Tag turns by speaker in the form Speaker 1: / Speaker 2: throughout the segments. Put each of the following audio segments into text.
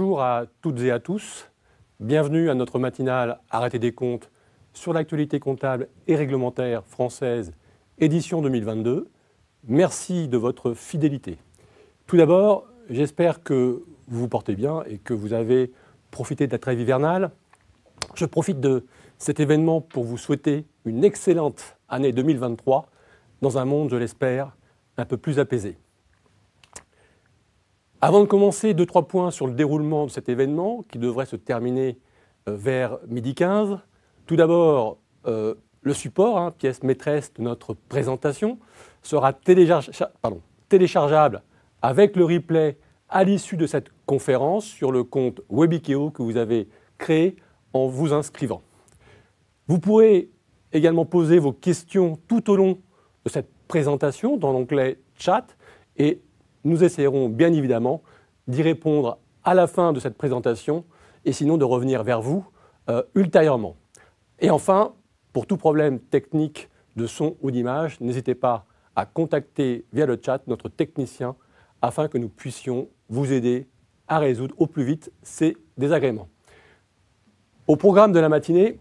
Speaker 1: Bonjour à toutes et à tous. Bienvenue à notre matinale Arrêté des comptes sur l'actualité comptable et réglementaire française, édition 2022. Merci de votre fidélité. Tout d'abord, j'espère que vous vous portez bien et que vous avez profité de la trêve hivernale. Je profite de cet événement pour vous souhaiter une excellente année 2023 dans un monde, je l'espère, un peu plus apaisé. Avant de commencer, 2-3 points sur le déroulement de cet événement qui devrait se terminer vers 12h15. Tout d'abord, le support, pièce maîtresse de notre présentation, sera téléchargeable avec le replay à l'issue de cette conférence sur le compte Webikeo que vous avez créé en vous inscrivant. Vous pourrez également poser vos questions tout au long de cette présentation dans l'onglet Chat et nous essaierons bien évidemment d'y répondre à la fin de cette présentation et sinon de revenir vers vous ultérieurement. Et enfin, pour tout problème technique de son ou d'image, n'hésitez pas à contacter via le chat notre technicien afin que nous puissions vous aider à résoudre au plus vite ces désagréments. Au programme de la matinée,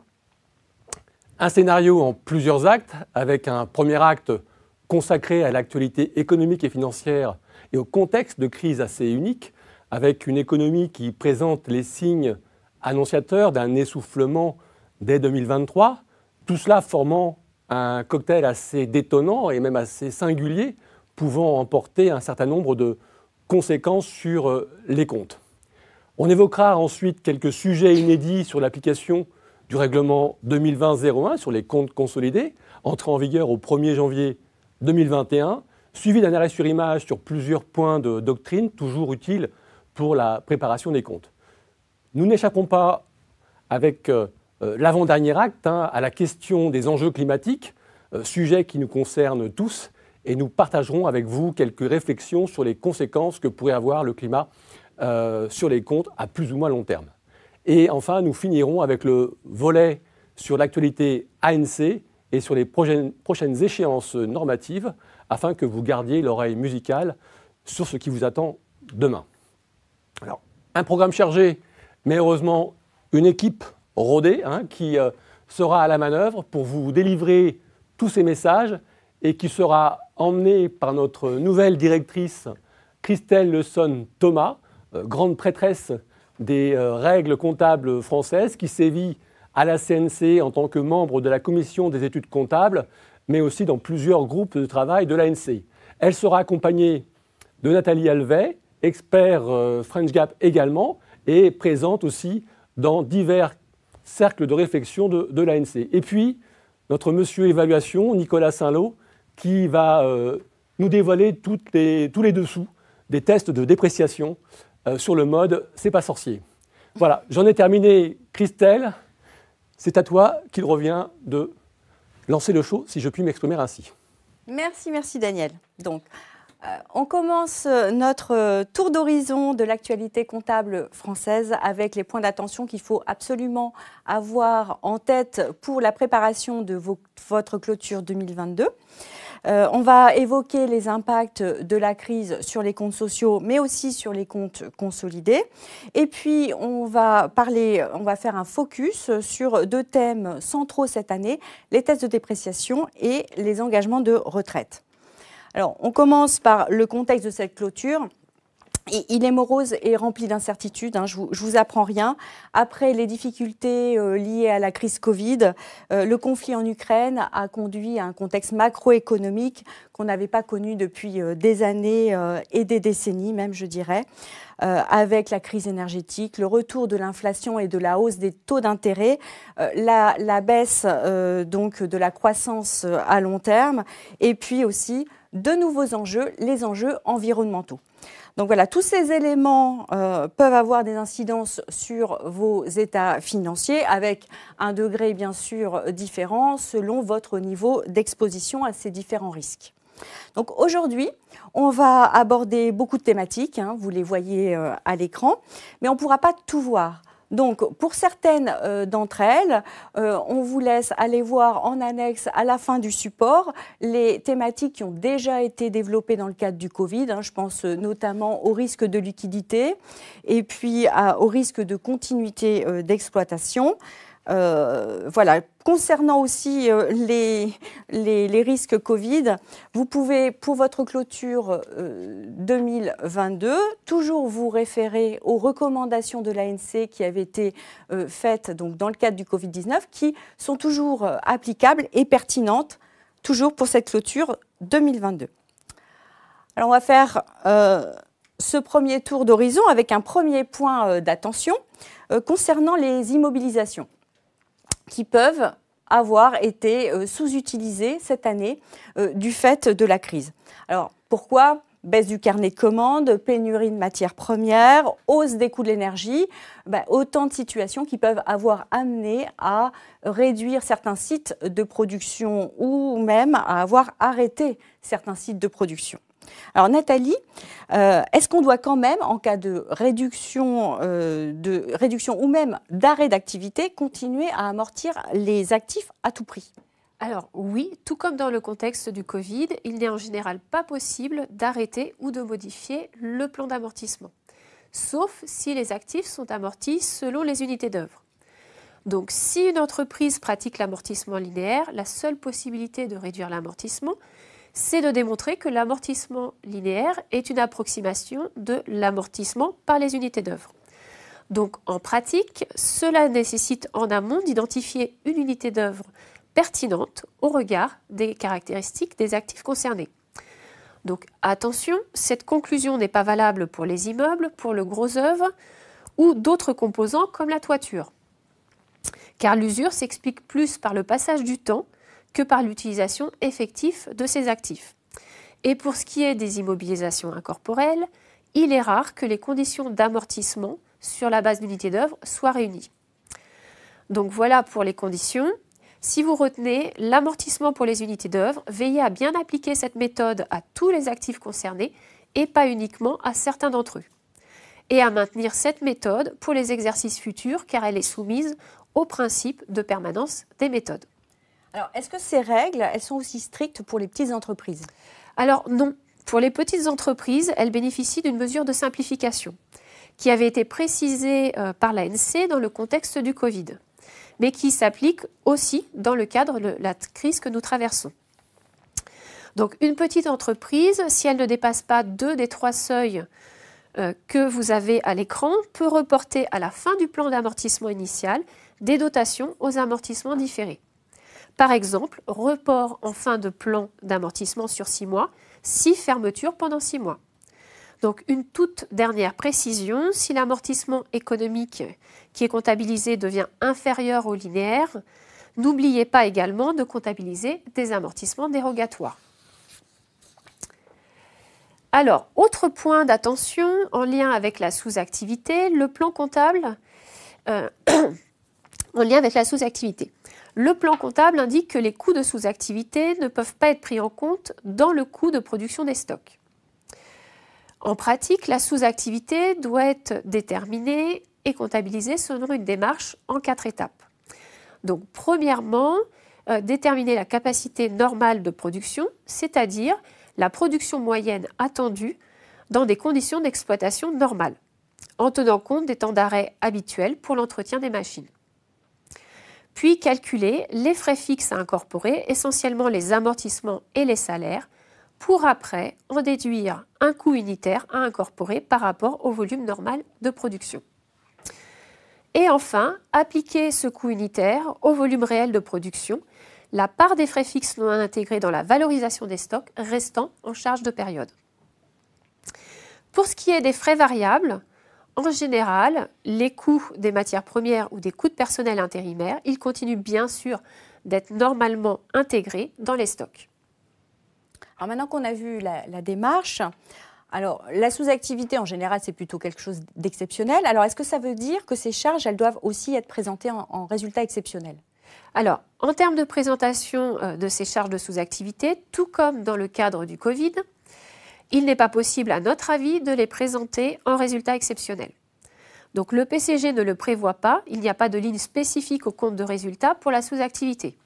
Speaker 1: un scénario en plusieurs actes avec un premier acte consacré à l'actualité économique et financière et au contexte de crise assez unique, avec une économie qui présente les signes annonciateurs d'un essoufflement dès 2023, tout cela formant un cocktail assez détonnant et même assez singulier, pouvant emporter un certain nombre de conséquences sur les comptes. On évoquera ensuite quelques sujets inédits sur l'application du règlement 2020-01 sur les comptes consolidés, entré en vigueur au 1er janvier 2021, suivi d'un arrêt sur image sur plusieurs points de doctrine, toujours utiles pour la préparation des comptes. Nous n'échappons pas avec l'avant-dernier acte à la question des enjeux climatiques, sujet qui nous concerne tous, et nous partagerons avec vous quelques réflexions sur les conséquences que pourrait avoir le climat sur les comptes à plus ou moins long terme. Et enfin, nous finirons avec le volet sur l'actualité ANC et sur les prochaines échéances normatives, afin que vous gardiez l'oreille musicale sur ce qui vous attend demain. Alors, un programme chargé, mais heureusement une équipe rodée qui sera à la manœuvre pour vous délivrer tous ces messages et qui sera emmenée par notre nouvelle directrice Christelle Leçonne-Thomas, grande prêtresse des règles comptables françaises, qui sévit à la CNC en tant que membre de la commission des études comptables, mais aussi dans plusieurs groupes de travail de l'ANC. Elle sera accompagnée de Nathalie Alvet, expert French Gap également, et présente aussi dans divers cercles de réflexion de l'ANC. Et puis, notre monsieur évaluation, Nicolas Saint-Lô, qui va nous dévoiler tous les dessous des tests de dépréciation sur le mode « c'est pas sorcier ». Voilà, j'en ai terminé. Christelle, c'est à toi qu'il revient de lancer le show, si je puis m'exprimer ainsi.
Speaker 2: Merci Daniel. Donc, on commence notre tour d'horizon de l'actualité comptable française avec les points d'attention qu'il faut absolument avoir en tête pour la préparation de votre clôture 2022. On va évoquer les impacts de la crise sur les comptes sociaux, mais aussi sur les comptes consolidés. Et puis, on va faire un focus sur 2 thèmes centraux cette année, les tests de dépréciation et les engagements de retraite. Alors, on commence par le contexte de cette clôture. Il est morose et rempli d'incertitudes, je vous apprends rien. Après les difficultés liées à la crise Covid, le conflit en Ukraine a conduit à un contexte macroéconomique qu'on n'avait pas connu depuis des années et des décennies même, je dirais, avec la crise énergétique, le retour de l'inflation et de la hausse des taux d'intérêt, la baisse donc de la croissance à long terme, et puis aussi de nouveaux enjeux, les enjeux environnementaux. Donc voilà, tous ces éléments peuvent avoir des incidences sur vos états financiers avec un degré bien sûr différent selon votre niveau d'exposition à ces différents risques. Donc aujourd'hui, on va aborder beaucoup de thématiques, vous les voyez à l'écran, mais on ne pourra pas tout voir. Donc, pour certaines d'entre elles, on vous laisse aller voir en annexe à la fin du support les thématiques qui ont déjà été développées dans le cadre du Covid. Je pense notamment au risque de liquidité et puis au risque de continuité d'exploitation. Voilà. Concernant aussi les risques Covid, vous pouvez, pour votre clôture 2022, toujours vous référer aux recommandations de l'ANC qui avaient été faites donc, dans le cadre du Covid-19, qui sont toujours applicables et pertinentes, toujours pour cette clôture 2022. Alors, on va faire ce premier tour d'horizon avec un premier point d'attention concernant les immobilisations, qui peuvent avoir été sous-utilisées cette année du fait de la crise. Alors, pourquoi ? Baisse du carnet de commandes, pénurie de matières premières, hausse des coûts de l'énergie, autant de situations qui peuvent avoir amené à réduire certains sites de production ou même à avoir arrêté certains sites de production. Alors Nathalie, est-ce qu'on doit quand même, en cas de réduction ou même d'arrêt d'activité, continuer à amortir les actifs à tout prix ?
Speaker 3: Alors oui, tout comme dans le contexte du Covid, il n'est en général pas possible d'arrêter ou de modifier le plan d'amortissement, sauf si les actifs sont amortis selon les unités d'œuvre. Donc si une entreprise pratique l'amortissement linéaire, la seule possibilité de réduire l'amortissement, c'est de démontrer que l'amortissement linéaire est une approximation de l'amortissement par les unités d'œuvre. Donc en pratique, cela nécessite en amont d'identifier une unité d'œuvre pertinente au regard des caractéristiques des actifs concernés. Donc attention, cette conclusion n'est pas valable pour les immeubles, pour le gros œuvre ou d'autres composants comme la toiture. Car l'usure s'explique plus par le passage du temps que par l'utilisation effective de ces actifs. Et pour ce qui est des immobilisations incorporelles, il est rare que les conditions d'amortissement sur la base d'unités d'œuvre soient réunies. Donc voilà pour les conditions. Si vous retenez l'amortissement pour les unités d'œuvre, veillez à bien appliquer cette méthode à tous les actifs concernés et pas uniquement à certains d'entre eux. Et à maintenir cette méthode pour les exercices futurs car elle est soumise au principe de permanence des méthodes.
Speaker 2: Alors, est-ce que ces règles, elles sont aussi strictes pour les petites entreprises ?
Speaker 3: Alors non. Pour les petites entreprises, elles bénéficient d'une mesure de simplification qui avait été précisée par l'ANC dans le contexte du Covid, mais qui s'applique aussi dans le cadre de la crise que nous traversons. Donc une petite entreprise, si elle ne dépasse pas 2 des 3 seuils que vous avez à l'écran, peut reporter à la fin du plan d'amortissement initial des dotations aux amortissements différés. Par exemple, report en fin de plan d'amortissement sur 6 mois, si fermeture pendant 6 mois. Donc une toute dernière précision, si l'amortissement économique qui est comptabilisé devient inférieur au linéaire, n'oubliez pas également de comptabiliser des amortissements dérogatoires. Alors, autre point d'attention en lien avec la sous-activité, le plan comptable en lien avec la sous-activité. Le plan comptable indique que les coûts de sous-activité ne peuvent pas être pris en compte dans le coût de production des stocks. En pratique, la sous-activité doit être déterminée et comptabilisée selon une démarche en 4 étapes. Donc, premièrement, déterminer la capacité normale de production, c'est-à-dire la production moyenne attendue dans des conditions d'exploitation normales, en tenant compte des temps d'arrêt habituels pour l'entretien des machines. Puis calculer les frais fixes à incorporer, essentiellement les amortissements et les salaires, pour après en déduire un coût unitaire à incorporer par rapport au volume normal de production. Et enfin, appliquer ce coût unitaire au volume réel de production, la part des frais fixes non intégrés dans la valorisation des stocks restant en charge de période. Pour ce qui est des frais variables, en général, les coûts des matières premières ou des coûts de personnel intérimaire, ils continuent bien sûr d'être normalement intégrés dans les stocks.
Speaker 2: Alors maintenant qu'on a vu la démarche, alors la sous-activité en général c'est plutôt quelque chose d'exceptionnel. Alors est-ce que ça veut dire que ces charges elles doivent aussi être présentées en résultat exceptionnel ?
Speaker 3: Alors en termes de présentation de ces charges de sous-activité, tout comme dans le cadre du Covid, il n'est pas possible à notre avis de les présenter en résultat exceptionnel. Donc le PCG ne le prévoit pas, il n'y a pas de ligne spécifique au compte de résultat pour la sous-activité.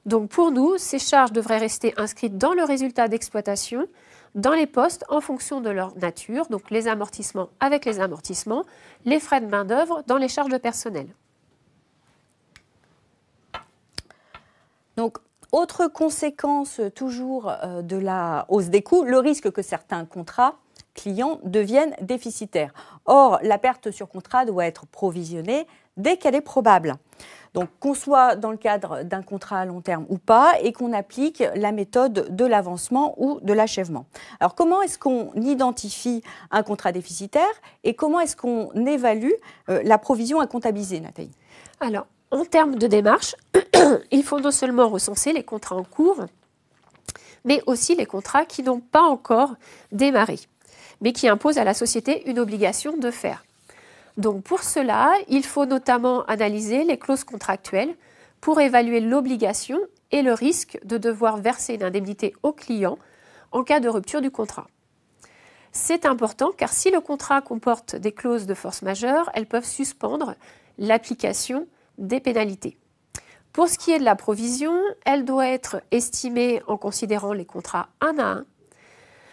Speaker 3: Donc pour nous, ces charges devraient rester inscrites dans le résultat d'exploitation, dans les postes en fonction de leur nature, donc les amortissements avec les amortissements, les frais de main-d'œuvre dans les charges de personnel.
Speaker 2: Donc, autre conséquence toujours de la hausse des coûts, le risque que certains contrats clients deviennent déficitaires. Or, la perte sur contrat doit être provisionnée dès qu'elle est probable. Donc, qu'on soit dans le cadre d'un contrat à long terme ou pas, et qu'on applique la méthode de l'avancement ou de l'achèvement. Alors, comment est-ce qu'on identifie un contrat déficitaire et comment est-ce qu'on évalue la provision à comptabiliser, Nathalie?
Speaker 3: Alors, en termes de démarche, il faut non seulement recenser les contrats en cours, mais aussi les contrats qui n'ont pas encore démarré, mais qui imposent à la société une obligation de faire. Donc pour cela, il faut notamment analyser les clauses contractuelles pour évaluer l'obligation et le risque de devoir verser une indemnité au client en cas de rupture du contrat. C'est important car si le contrat comporte des clauses de force majeure, elles peuvent suspendre l'application des pénalités. Pour ce qui est de la provision, elle doit être estimée en considérant les contrats un à un,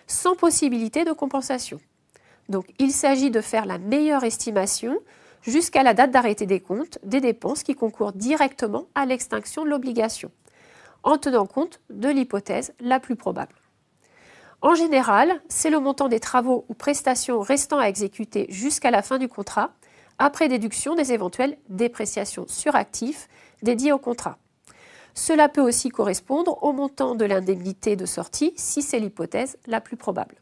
Speaker 3: sans possibilité de compensation. Donc, il s'agit de faire la meilleure estimation jusqu'à la date d'arrêté des comptes des dépenses qui concourent directement à l'extinction de l'obligation, en tenant compte de l'hypothèse la plus probable. En général, c'est le montant des travaux ou prestations restant à exécuter jusqu'à la fin du contrat, après déduction des éventuelles dépréciations sur actifs dédiées au contrat. Cela peut aussi correspondre au montant de l'indemnité de sortie si c'est l'hypothèse la plus probable.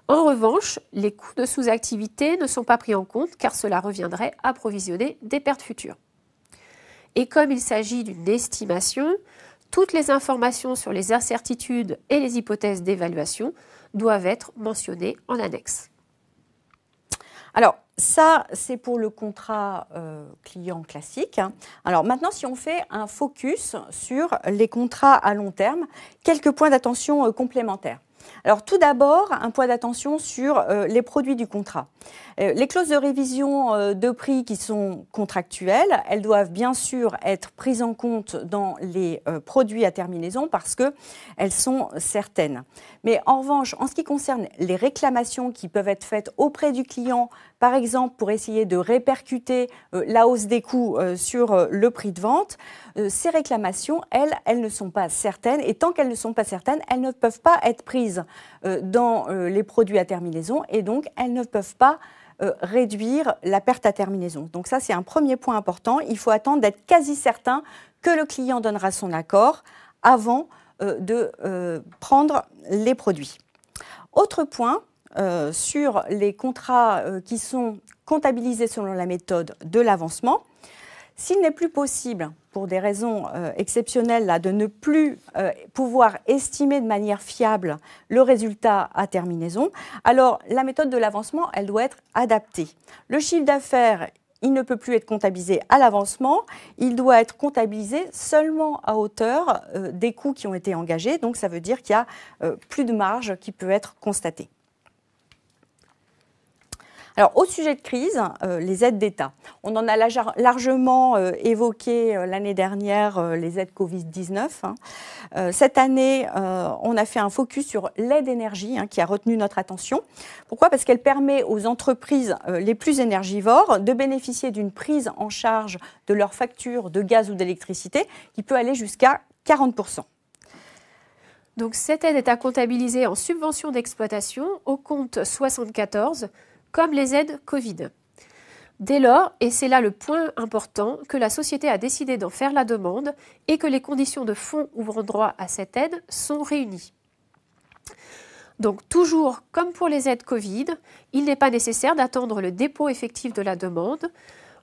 Speaker 3: En revanche, les coûts de sous-activité ne sont pas pris en compte car cela reviendrait à provisionner des pertes futures. Et comme il s'agit d'une estimation, toutes les informations sur les incertitudes et les hypothèses d'évaluation doivent être mentionnées en annexe.
Speaker 2: Alors, ça, c'est pour le contrat client classique. Alors maintenant, si on fait un focus sur les contrats à long terme, quelques points d'attention complémentaires. Alors tout d'abord, un point d'attention sur les produits du contrat. Les clauses de révision de prix qui sont contractuelles, elles doivent bien sûr être prises en compte dans les produits à terminaison parce qu'elles sont certaines. Mais en revanche, en ce qui concerne les réclamations qui peuvent être faites auprès du client, par exemple pour essayer de répercuter la hausse des coûts sur le prix de vente, ces réclamations, elles ne sont pas certaines et tant qu'elles ne sont pas certaines, elles ne peuvent pas être prises dans les produits à terminaison et donc elles ne peuvent pas réduire la perte à terminaison. Donc ça, c'est un premier point important. Il faut attendre d'être quasi certain que le client donnera son accord avant de prendre les produits. Autre point, sur les contrats qui sont comptabilisés selon la méthode de l'avancement, s'il n'est plus possible, pour des raisons exceptionnelles, là, de ne plus pouvoir estimer de manière fiable le résultat à terminaison, alors la méthode de l'avancement, elle doit être adaptée. Le chiffre d'affaires, il ne peut plus être comptabilisé à l'avancement, il doit être comptabilisé seulement à hauteur des coûts qui ont été engagés, donc ça veut dire qu'il y a plus de marge qui peut être constatée. Alors, au sujet de crise, les aides d'État. On en a largement évoqué l'année dernière les aides Covid-19. Cette année, on a fait un focus sur l'aide énergie qui a retenu notre attention. Pourquoi ? Parce qu'elle permet aux entreprises les plus énergivores de bénéficier d'une prise en charge de leurs factures de gaz ou d'électricité qui peut aller jusqu'à 40%.
Speaker 3: Donc, cette aide est à comptabiliser en subvention d'exploitation au compte 74, comme les aides Covid. Dès lors, et c'est là le point important, que la société a décidé d'en faire la demande et que les conditions de fonds ouvrant droit à cette aide sont réunies. Donc toujours comme pour les aides Covid, il n'est pas nécessaire d'attendre le dépôt effectif de la demande.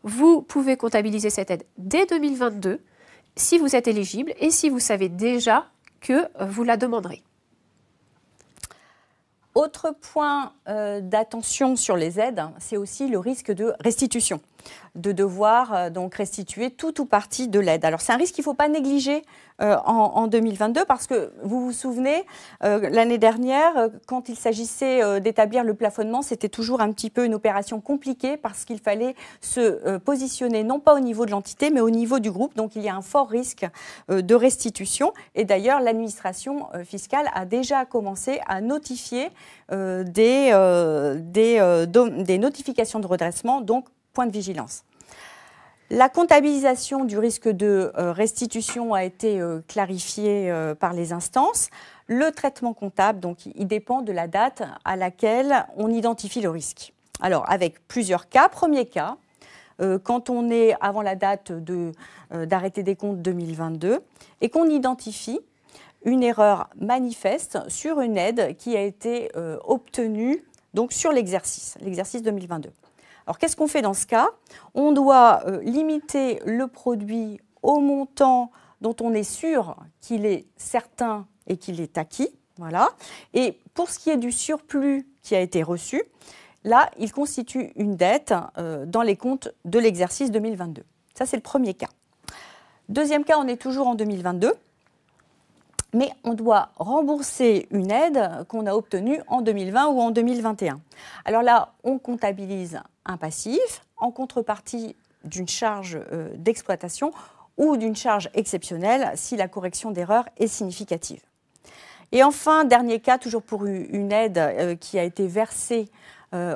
Speaker 3: Vous pouvez comptabiliser cette aide dès 2022 si vous êtes éligible et si vous savez déjà que vous la demanderez.
Speaker 2: Autre point d'attention sur les aides, c'est aussi le risque de restitution. de devoir donc restituer tout ou partie de l'aide. Alors c'est un risque qu'il ne faut pas négliger en 2022 parce que vous vous souvenez, l'année dernière, quand il s'agissait d'établir le plafonnement, c'était toujours un petit peu une opération compliquée parce qu'il fallait se positionner non pas au niveau de l'entité mais au niveau du groupe. Donc il y a un fort risque de restitution et d'ailleurs l'administration fiscale a déjà commencé à notifier des notifications de redressement, donc point de vigilance. La comptabilisation du risque de restitution a été clarifiée par les instances. Le traitement comptable, donc, il dépend de la date à laquelle on identifie le risque. Alors, avec plusieurs cas. Premier cas, quand on est avant la date d'arrêté des comptes 2022 et qu'on identifie une erreur manifeste sur une aide qui a été obtenue donc, sur l'exercice 2022. Alors, qu'est-ce qu'on fait dans ce cas? On doit limiter le produit au montant dont on est sûr qu'il est certain et qu'il est acquis. Voilà. Et pour ce qui est du surplus qui a été reçu, là, il constitue une dette dans les comptes de l'exercice 2022. Ça, c'est le premier cas. Deuxième cas, on est toujours en 2022. Mais on doit rembourser une aide qu'on a obtenue en 2020 ou en 2021. Alors là, on comptabilise un passif en contrepartie d'une charge d'exploitation ou d'une charge exceptionnelle si la correction d'erreur est significative. Et enfin, dernier cas, toujours pour une aide qui a été versée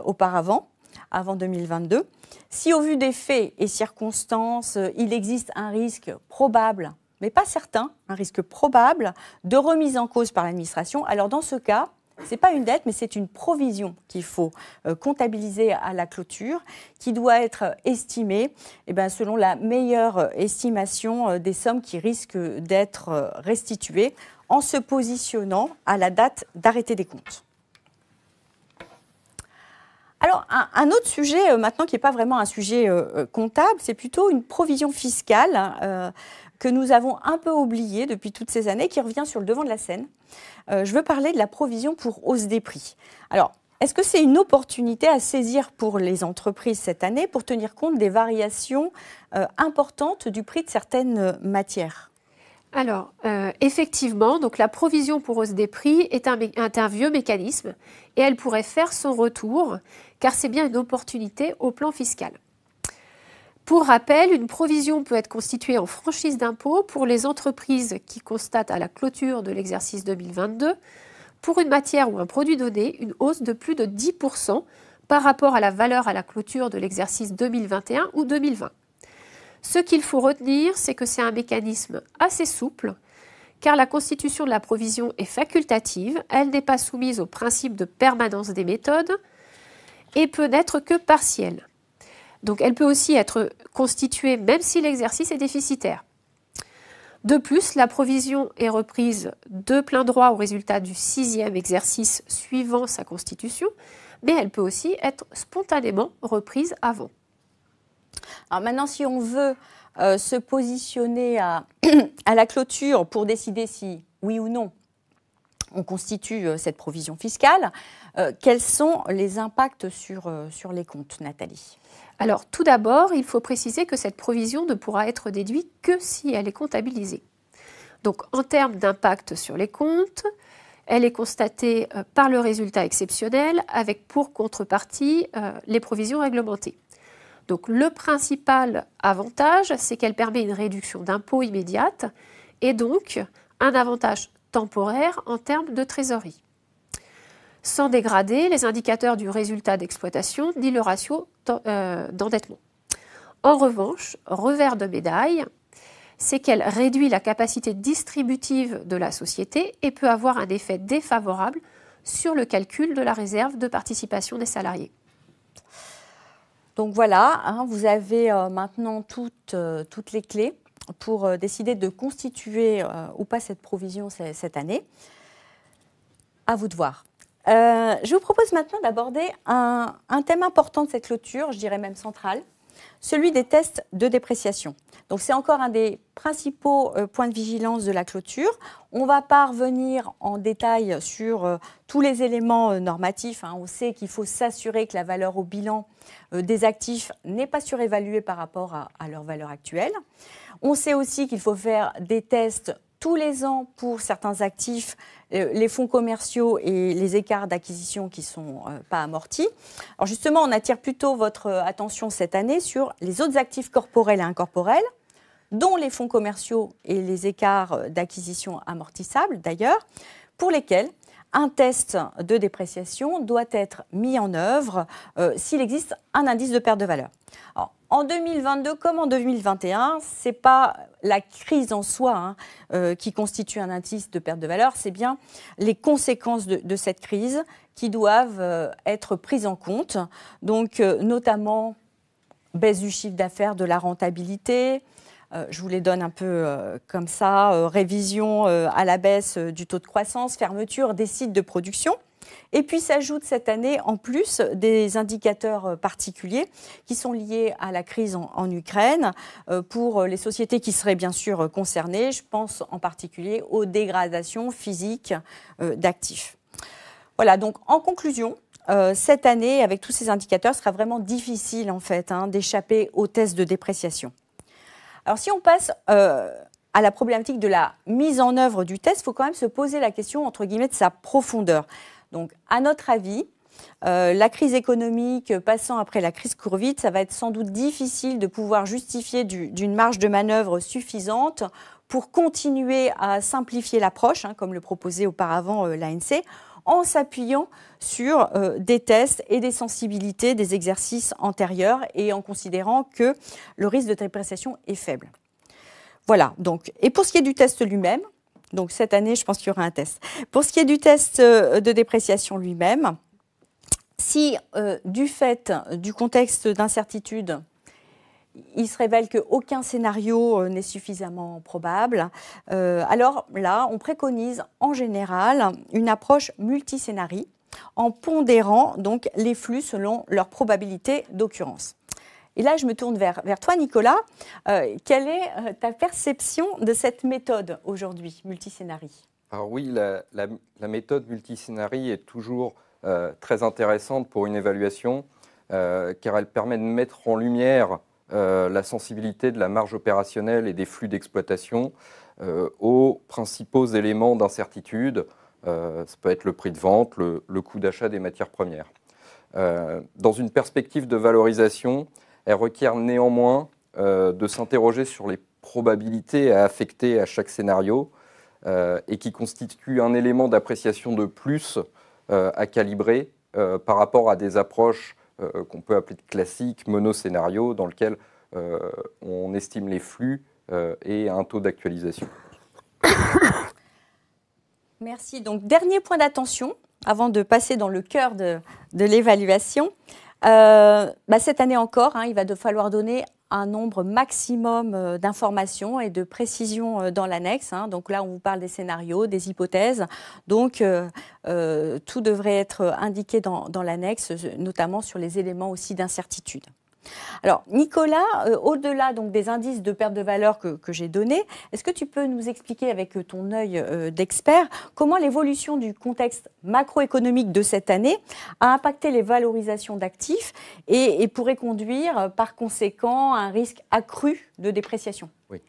Speaker 2: auparavant, avant 2022, si au vu des faits et circonstances, il existe un risque probable mais pas certain, un risque probable de remise en cause par l'administration. Alors dans ce cas, ce n'est pas une dette, mais c'est une provision qu'il faut comptabiliser à la clôture, qui doit être estimée selon la meilleure estimation des sommes qui risquent d'être restituées en se positionnant à la date d'arrêté des comptes. Alors, un autre sujet maintenant qui n'est pas vraiment un sujet comptable, c'est plutôt une provision fiscale que nous avons un peu oublié depuis toutes ces années, qui revient sur le devant de la scène. Je veux parler de la provision pour hausse des prix. Alors, est-ce que c'est une opportunité à saisir pour les entreprises cette année pour tenir compte des variations importantes du prix de certaines matières ?
Speaker 3: Alors, effectivement, donc la provision pour hausse des prix est un vieux mécanisme et elle pourrait faire son retour, car c'est bien une opportunité au plan fiscal. Pour rappel, une provision peut être constituée en franchise d'impôt pour les entreprises qui constatent à la clôture de l'exercice 2022, pour une matière ou un produit donné, une hausse de plus de 10% par rapport à la valeur à la clôture de l'exercice 2021 ou 2020. Ce qu'il faut retenir, c'est que c'est un mécanisme assez souple, car la constitution de la provision est facultative, elle n'est pas soumise au principe de permanence des méthodes et peut n'être que partielle. Donc elle peut aussi être constituée même si l'exercice est déficitaire. De plus, la provision est reprise de plein droit au résultat du 6e exercice suivant sa constitution, mais elle peut aussi être spontanément reprise avant.
Speaker 2: Alors maintenant, si on veut se positionner à la clôture pour décider si, oui ou non, on constitue cette provision fiscale, quels sont les impacts sur les comptes, Nathalie ?
Speaker 3: Alors, tout d'abord, il faut préciser que cette provision ne pourra être déduite que si elle est comptabilisée. Donc, en termes d'impact sur les comptes, elle est constatée par le résultat exceptionnel avec pour contrepartie les provisions réglementées. Donc, le principal avantage, c'est qu'elle permet une réduction d'impôt immédiate et donc un avantage temporaire en termes de trésorerie, sans dégrader les indicateurs du résultat d'exploitation ni le ratio d'endettement. En revanche, revers de médaille, c'est qu'elle réduit la capacité distributive de la société et peut avoir un effet défavorable sur le calcul de la réserve de participation des salariés.
Speaker 2: Donc voilà, vous avez maintenant toutes les clés pour décider de constituer ou pas cette provision cette année. À vous de voir. Je vous propose maintenant d'aborder un thème important de cette clôture, je dirais même central, celui des tests de dépréciation. Donc c'est encore un des principaux points de vigilance de la clôture. On ne va pas revenir en détail sur tous les éléments normatifs. On sait qu'il faut s'assurer que la valeur au bilan des actifs n'est pas surévaluée par rapport à leur valeur actuelle. On sait aussi qu'il faut faire des tests tous les ans pour certains actifs, les fonds commerciaux et les écarts d'acquisition qui ne sont pas amortis. Alors justement, on attire plutôt votre attention cette année sur les autres actifs corporels et incorporels, dont les fonds commerciaux et les écarts d'acquisition amortissables d'ailleurs, pour lesquels un test de dépréciation doit être mis en œuvre s'il existe un indice de perte de valeur. Alors, en 2022 comme en 2021, ce n'est pas la crise en soi qui constitue un indice de perte de valeur, c'est bien les conséquences de cette crise qui doivent être prises en compte. Donc, notamment, baisse du chiffre d'affaires, de la rentabilité. Je vous les donne un peu comme ça, révision à la baisse du taux de croissance, fermeture des sites de production. Et puis s'ajoutent cette année en plus des indicateurs particuliers qui sont liés à la crise en Ukraine pour les sociétés qui seraient bien sûr concernées. Je pense en particulier aux dégradations physiques d'actifs. Voilà, donc en conclusion, cette année, avec tous ces indicateurs, ce sera vraiment difficile en fait d'échapper aux tests de dépréciation. Alors si on passe à la problématique de la mise en œuvre du test, il faut quand même se poser la question entre guillemets de sa profondeur. Donc à notre avis, la crise économique passant après la crise Covid, ça va être sans doute difficile de pouvoir justifier d'une marge de manœuvre suffisante pour continuer à simplifier l'approche, comme le proposait auparavant l'ANC, en s'appuyant sur des tests et des sensibilités des exercices antérieurs et en considérant que le risque de dépréciation est faible. Voilà, donc, et pour ce qui est du test lui-même, donc cette année, je pense qu'il y aura un test. Pour ce qui est du test de dépréciation lui-même, si du fait du contexte d'incertitude, il se révèle qu'aucun scénario n'est suffisamment probable, alors là, on préconise en général une approche multiscénarii en pondérant donc les flux selon leur probabilité d'occurrence. Et là, je me tourne vers toi, Nicolas. Quelle est ta perception de cette méthode aujourd'hui, multiscénarii ?
Speaker 4: Alors oui, la méthode multiscénarii est toujours très intéressante pour une évaluation, car elle permet de mettre en lumière la sensibilité de la marge opérationnelle et des flux d'exploitation aux principaux éléments d'incertitude. Ça peut être le prix de vente, le coût d'achat des matières premières. Dans une perspective de valorisation, elle requiert néanmoins de s'interroger sur les probabilités à affecter à chaque scénario et qui constitue un élément d'appréciation de plus à calibrer par rapport à des approches qu'on peut appeler de classiques, monoscénarios, dans lesquels on estime les flux et un taux d'actualisation.
Speaker 2: Merci. Donc, dernier point d'attention, avant de passer dans le cœur de l'évaluation. Cette année encore, il va falloir donner un nombre maximum d'informations et de précisions dans l'annexe. Donc là, on vous parle des scénarios, des hypothèses. Donc, tout devrait être indiqué dans l'annexe, notamment sur les éléments aussi d'incertitude. Alors, Nicolas, au-delà donc des indices de perte de valeur que j'ai donnés, est-ce que tu peux nous expliquer avec ton œil d'expert comment l'évolution du contexte macroéconomique de cette année a impacté les valorisations d'actifs et pourrait conduire par conséquent à un risque accru de dépréciation ?
Speaker 4: Oui.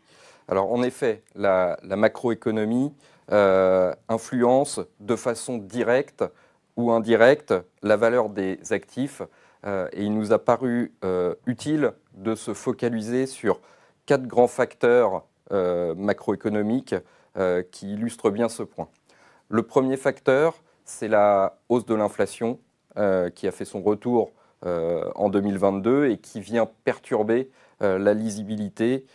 Speaker 4: Alors, en effet, la macroéconomie influence de façon directe ou indirecte la valeur des actifs. Et il nous a paru utile de se focaliser sur 4 grands facteurs macroéconomiques qui illustrent bien ce point. Le premier facteur, c'est la hausse de l'inflation qui a fait son retour en 2022 et qui vient perturber la visibilité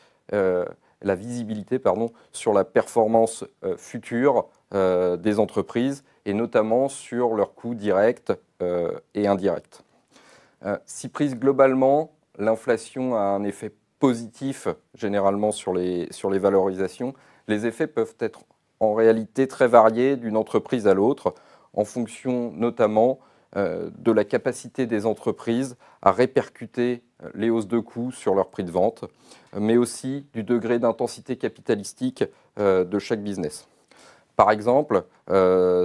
Speaker 4: sur la performance future des entreprises et notamment sur leurs coûts directs et indirects. Si prise globalement, l'inflation a un effet positif généralement sur les valorisations, les effets peuvent être en réalité très variés d'une entreprise à l'autre, en fonction notamment de la capacité des entreprises à répercuter les hausses de coûts sur leur prix de vente, mais aussi du degré d'intensité capitalistique de chaque business. Par exemple,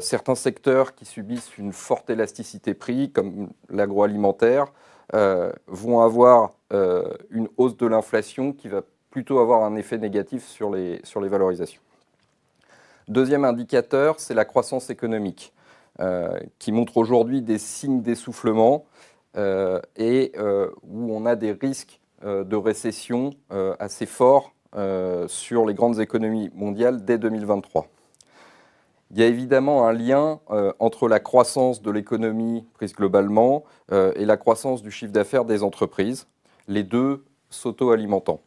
Speaker 4: certains secteurs qui subissent une forte élasticité prix, comme l'agroalimentaire, vont avoir une hausse de l'inflation qui va plutôt avoir un effet négatif sur les valorisations. Deuxième indicateur, c'est la croissance économique, qui montre aujourd'hui des signes d'essoufflement et où on a des risques de récession assez forts sur les grandes économies mondiales dès 2023. Il y a évidemment un lien entre la croissance de l'économie prise globalement et la croissance du chiffre d'affaires des entreprises, les deux s'auto-alimentant.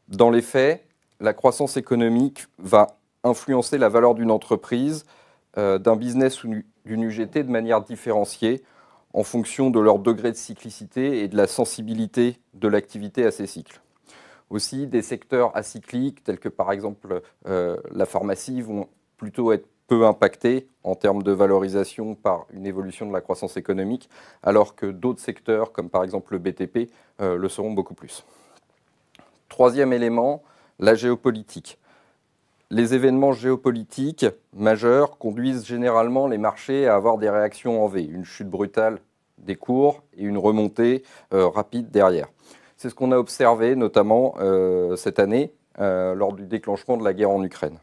Speaker 4: Dans les faits, la croissance économique va influencer la valeur d'une entreprise, d'un business ou d'une UGT de manière différenciée en fonction de leur degré de cyclicité et de la sensibilité de l'activité à ces cycles. Aussi, des secteurs acycliques, tels que par exemple la pharmacie, vont plutôt être peu impactés en termes de valorisation par une évolution de la croissance économique, alors que d'autres secteurs, comme par exemple le BTP, le seront beaucoup plus. Troisième élément, la géopolitique. Les événements géopolitiques majeurs conduisent généralement les marchés à avoir des réactions en V, une chute brutale des cours et une remontée rapide derrière. C'est ce qu'on a observé notamment cette année lors du déclenchement de la guerre en Ukraine.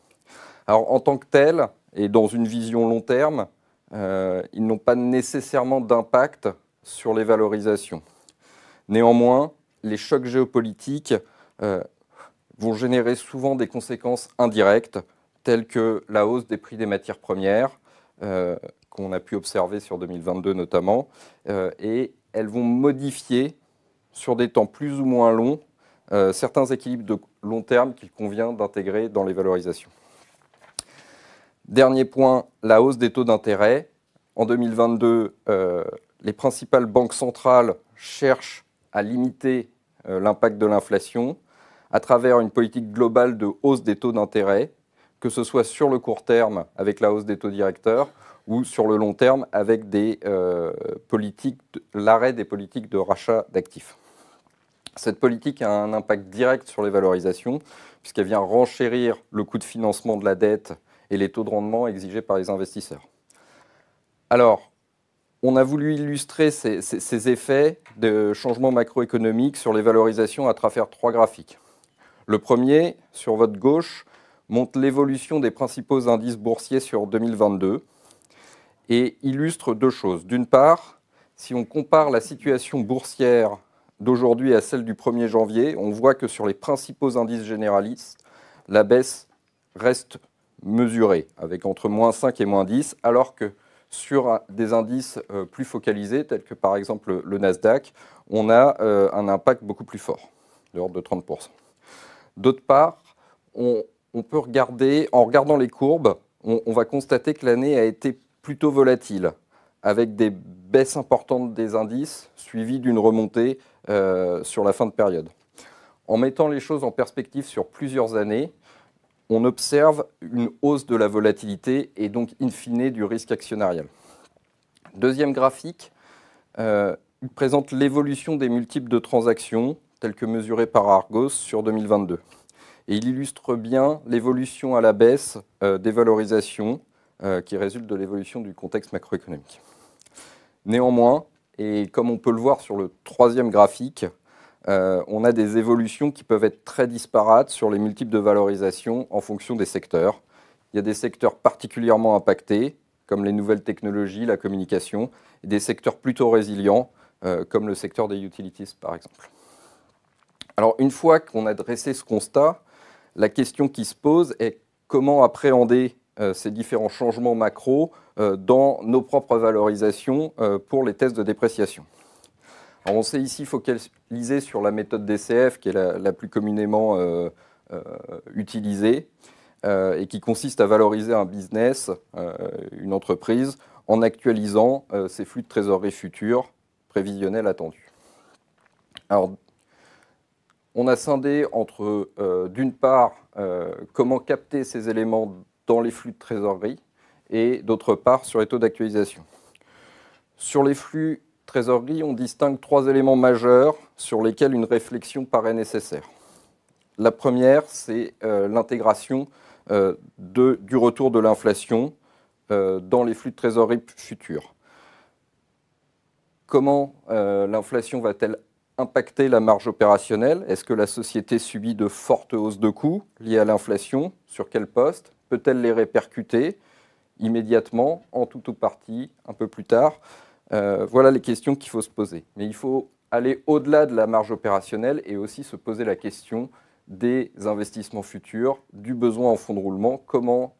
Speaker 4: Alors en tant que tel, et dans une vision long terme, ils n'ont pas nécessairement d'impact sur les valorisations. Néanmoins, les chocs géopolitiques vont générer souvent des conséquences indirectes, telles que la hausse des prix des matières premières, qu'on a pu observer sur 2022 notamment, et elles vont modifier, sur des temps plus ou moins longs, certains équilibres de long terme qu'il convient d'intégrer dans les valorisations. Dernier point, la hausse des taux d'intérêt. En 2022, les principales banques centrales cherchent à limiter l'impact de l'inflation à travers une politique globale de hausse des taux d'intérêt, que ce soit sur le court terme avec la hausse des taux directeurs ou sur le long terme avec l'arrêt des politiques de rachat d'actifs. Cette politique a un impact direct sur les valorisations puisqu'elle vient renchérir le coût de financement de la dette et les taux de rendement exigés par les investisseurs. Alors, on a voulu illustrer ces effets de changement macroéconomique sur les valorisations à travers trois graphiques. Le premier, sur votre gauche, montre l'évolution des principaux indices boursiers sur 2022 et illustre deux choses. D'une part, si on compare la situation boursière d'aujourd'hui à celle du 1er janvier, on voit que sur les principaux indices généralistes, la baisse reste mesurée, avec entre moins 5 et moins 10, alors que sur des indices plus focalisés, tels que par exemple le Nasdaq, on a un impact beaucoup plus fort, de l'ordre de 30%. D'autre part, on peut regarder, en regardant les courbes, on va constater que l'année a été plutôt volatile, avec des baisses importantes des indices, suivies d'une remontée sur la fin de période. En mettant les choses en perspective sur plusieurs années, on observe une hausse de la volatilité et donc in fine du risque actionnarial. Deuxième graphique, il présente l'évolution des multiples de transactions telles que mesurées par Argos sur 2022. Et il illustre bien l'évolution à la baisse des valorisations qui résultent de l'évolution du contexte macroéconomique. Néanmoins, et comme on peut le voir sur le troisième graphique, on a des évolutions qui peuvent être très disparates sur les multiples de valorisation en fonction des secteurs. Il y a des secteurs particulièrement impactés, comme les nouvelles technologies, la communication, et des secteurs plutôt résilients, comme le secteur des utilities par exemple. Alors une fois qu'on a dressé ce constat, la question qui se pose est comment appréhender ces différents changements macro dans nos propres valorisations pour les tests de dépréciation. Alors on s'est ici focalisé sur la méthode DCF qui est la plus communément utilisée et qui consiste à valoriser un business, une entreprise, en actualisant ses flux de trésorerie futurs prévisionnels attendus. Alors, on a scindé entre, d'une part, comment capter ces éléments dans les flux de trésorerie et, d'autre part, sur les taux d'actualisation. Sur les flux trésorerie, on distingue 3 éléments majeurs sur lesquels une réflexion paraît nécessaire. La première, c'est l'intégration du retour de l'inflation dans les flux de trésorerie futurs. Comment l'inflation va-t-elle impacter la marge opérationnelle? Est-ce que la société subit de fortes hausses de coûts liées à l'inflation? Sur quel poste? Peut-elle les répercuter immédiatement, en tout ou partie, un peu plus tard? Voilà les questions qu'il faut se poser. Mais il faut aller au-delà de la marge opérationnelle et aussi se poser la question des investissements futurs, du besoin en fonds de roulement, comment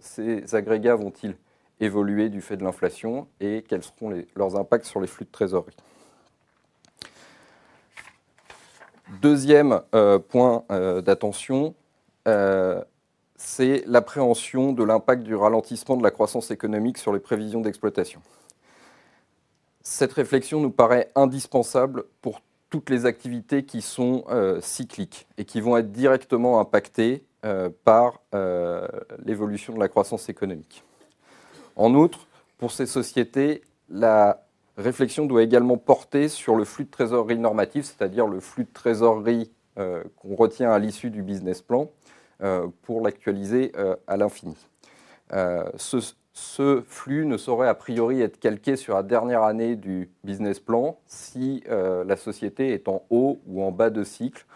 Speaker 4: ces agrégats vont-ils évoluer du fait de l'inflation et quels seront leurs impacts sur les flux de trésorerie. Deuxième point d'attention, c'est l'appréhension de l'impact du ralentissement de la croissance économique sur les prévisions d'exploitation. Cette réflexion nous paraît indispensable pour toutes les activités qui sont cycliques et qui vont être directement impactées par l'évolution de la croissance économique. En outre, pour ces sociétés, la réflexion doit également porter sur le flux de trésorerie normatif, c'est-à-dire le flux de trésorerie qu'on retient à l'issue du business plan pour l'actualiser à l'infini. Ce flux ne saurait a priori être calqué sur la dernière année du business plan si la société est en haut ou en bas de cycle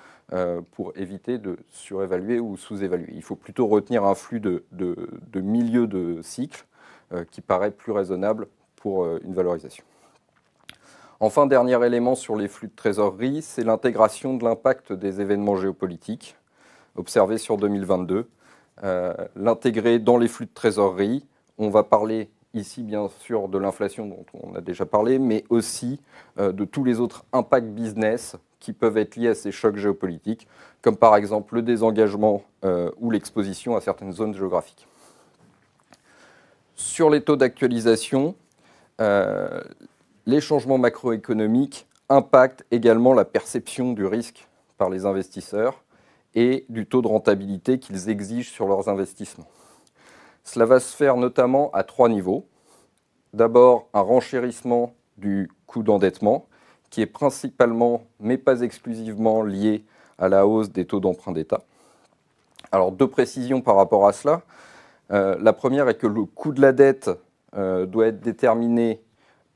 Speaker 4: pour éviter de surévaluer ou sous-évaluer. Il faut plutôt retenir un flux de milieu de cycle qui paraît plus raisonnable pour une valorisation. Enfin, dernier élément sur les flux de trésorerie, c'est l'intégration de l'impact des événements géopolitiques observés sur 2022. L'intégrer dans les flux de trésorerie. On va parler ici, bien sûr, de l'inflation dont on a déjà parlé, mais aussi de tous les autres impacts business qui peuvent être liés à ces chocs géopolitiques, comme par exemple le désengagement ou l'exposition à certaines zones géographiques. Sur les taux d'actualisation, les changements macroéconomiques impactent également la perception du risque par les investisseurs et du taux de rentabilité qu'ils exigent sur leurs investissements. Cela va se faire notamment à 3 niveaux. D'abord, un renchérissement du coût d'endettement, qui est principalement, mais pas exclusivement, lié à la hausse des taux d'emprunt d'État. Alors, 2 précisions par rapport à cela. La première est que le coût de la dette doit être déterminé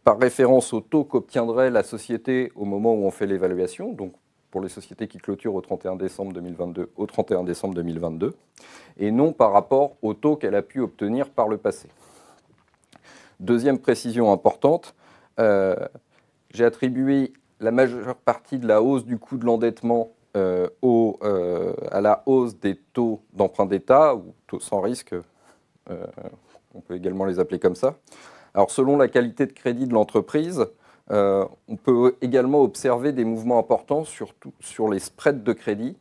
Speaker 4: par référence au taux qu'obtiendrait la société au moment où on fait l'évaluation, donc pour les sociétés qui clôturent au 31 décembre 2022, au 31 décembre 2022, et non par rapport au taux qu'elle a pu obtenir par le passé. Deuxième précision importante, j'ai attribué la majeure partie de la hausse du coût de l'endettement à la hausse des taux d'emprunt d'État, ou taux sans risque, on peut également les appeler comme ça. Alors selon la qualité de crédit de l'entreprise, on peut également observer des mouvements importants sur les spreads de crédit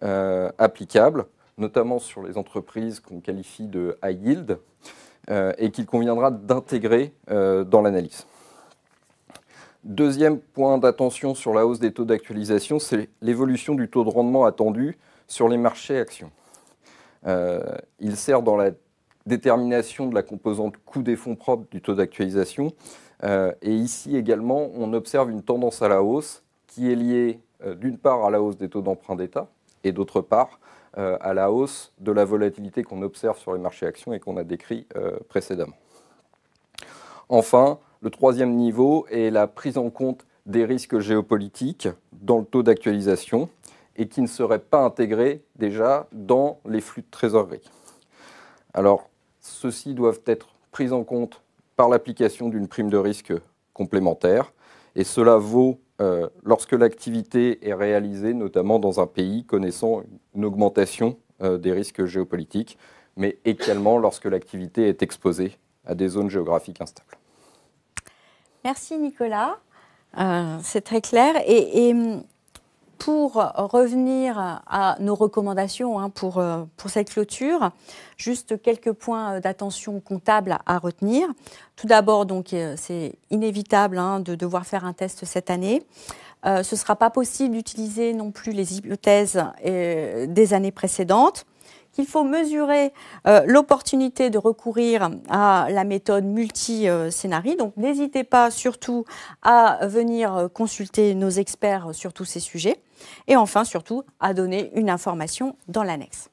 Speaker 4: applicables, notamment sur les entreprises qu'on qualifie de high yield et qu'il conviendra d'intégrer dans l'analyse. Deuxième point d'attention sur la hausse des taux d'actualisation, c'est l'évolution du taux de rendement attendu sur les marchés actions. Il sert dans la détermination de la composante coût des fonds propres du taux d'actualisation. Et ici également, on observe une tendance à la hausse qui est liée d'une part à la hausse des taux d'emprunt d'État et d'autre part à la hausse de la volatilité qu'on observe sur les marchés actions et qu'on a décrit précédemment. Enfin, le troisième niveau est la prise en compte des risques géopolitiques dans le taux d'actualisation et qui ne seraient pas intégrés déjà dans les flux de trésorerie. Alors, ceux-ci doivent être pris en compte par l'application d'une prime de risque complémentaire. Et cela vaut lorsque l'activité est réalisée, notamment dans un pays connaissant une augmentation des risques géopolitiques, mais également lorsque l'activité est exposée à des zones géographiques instables.
Speaker 2: Merci Nicolas, c'est très clair. Et pour revenir à nos recommandations pour cette clôture, juste quelques points d'attention comptable à retenir. Tout d'abord, donc, c'est inévitable de devoir faire un test cette année. Ce ne sera pas possible d'utiliser non plus les hypothèses des années précédentes, qu'il faut mesurer l'opportunité de recourir à la méthode multi-scénarii. Donc n'hésitez pas surtout à venir consulter nos experts sur tous ces sujets. Et enfin, surtout, à donner une information dans l'annexe.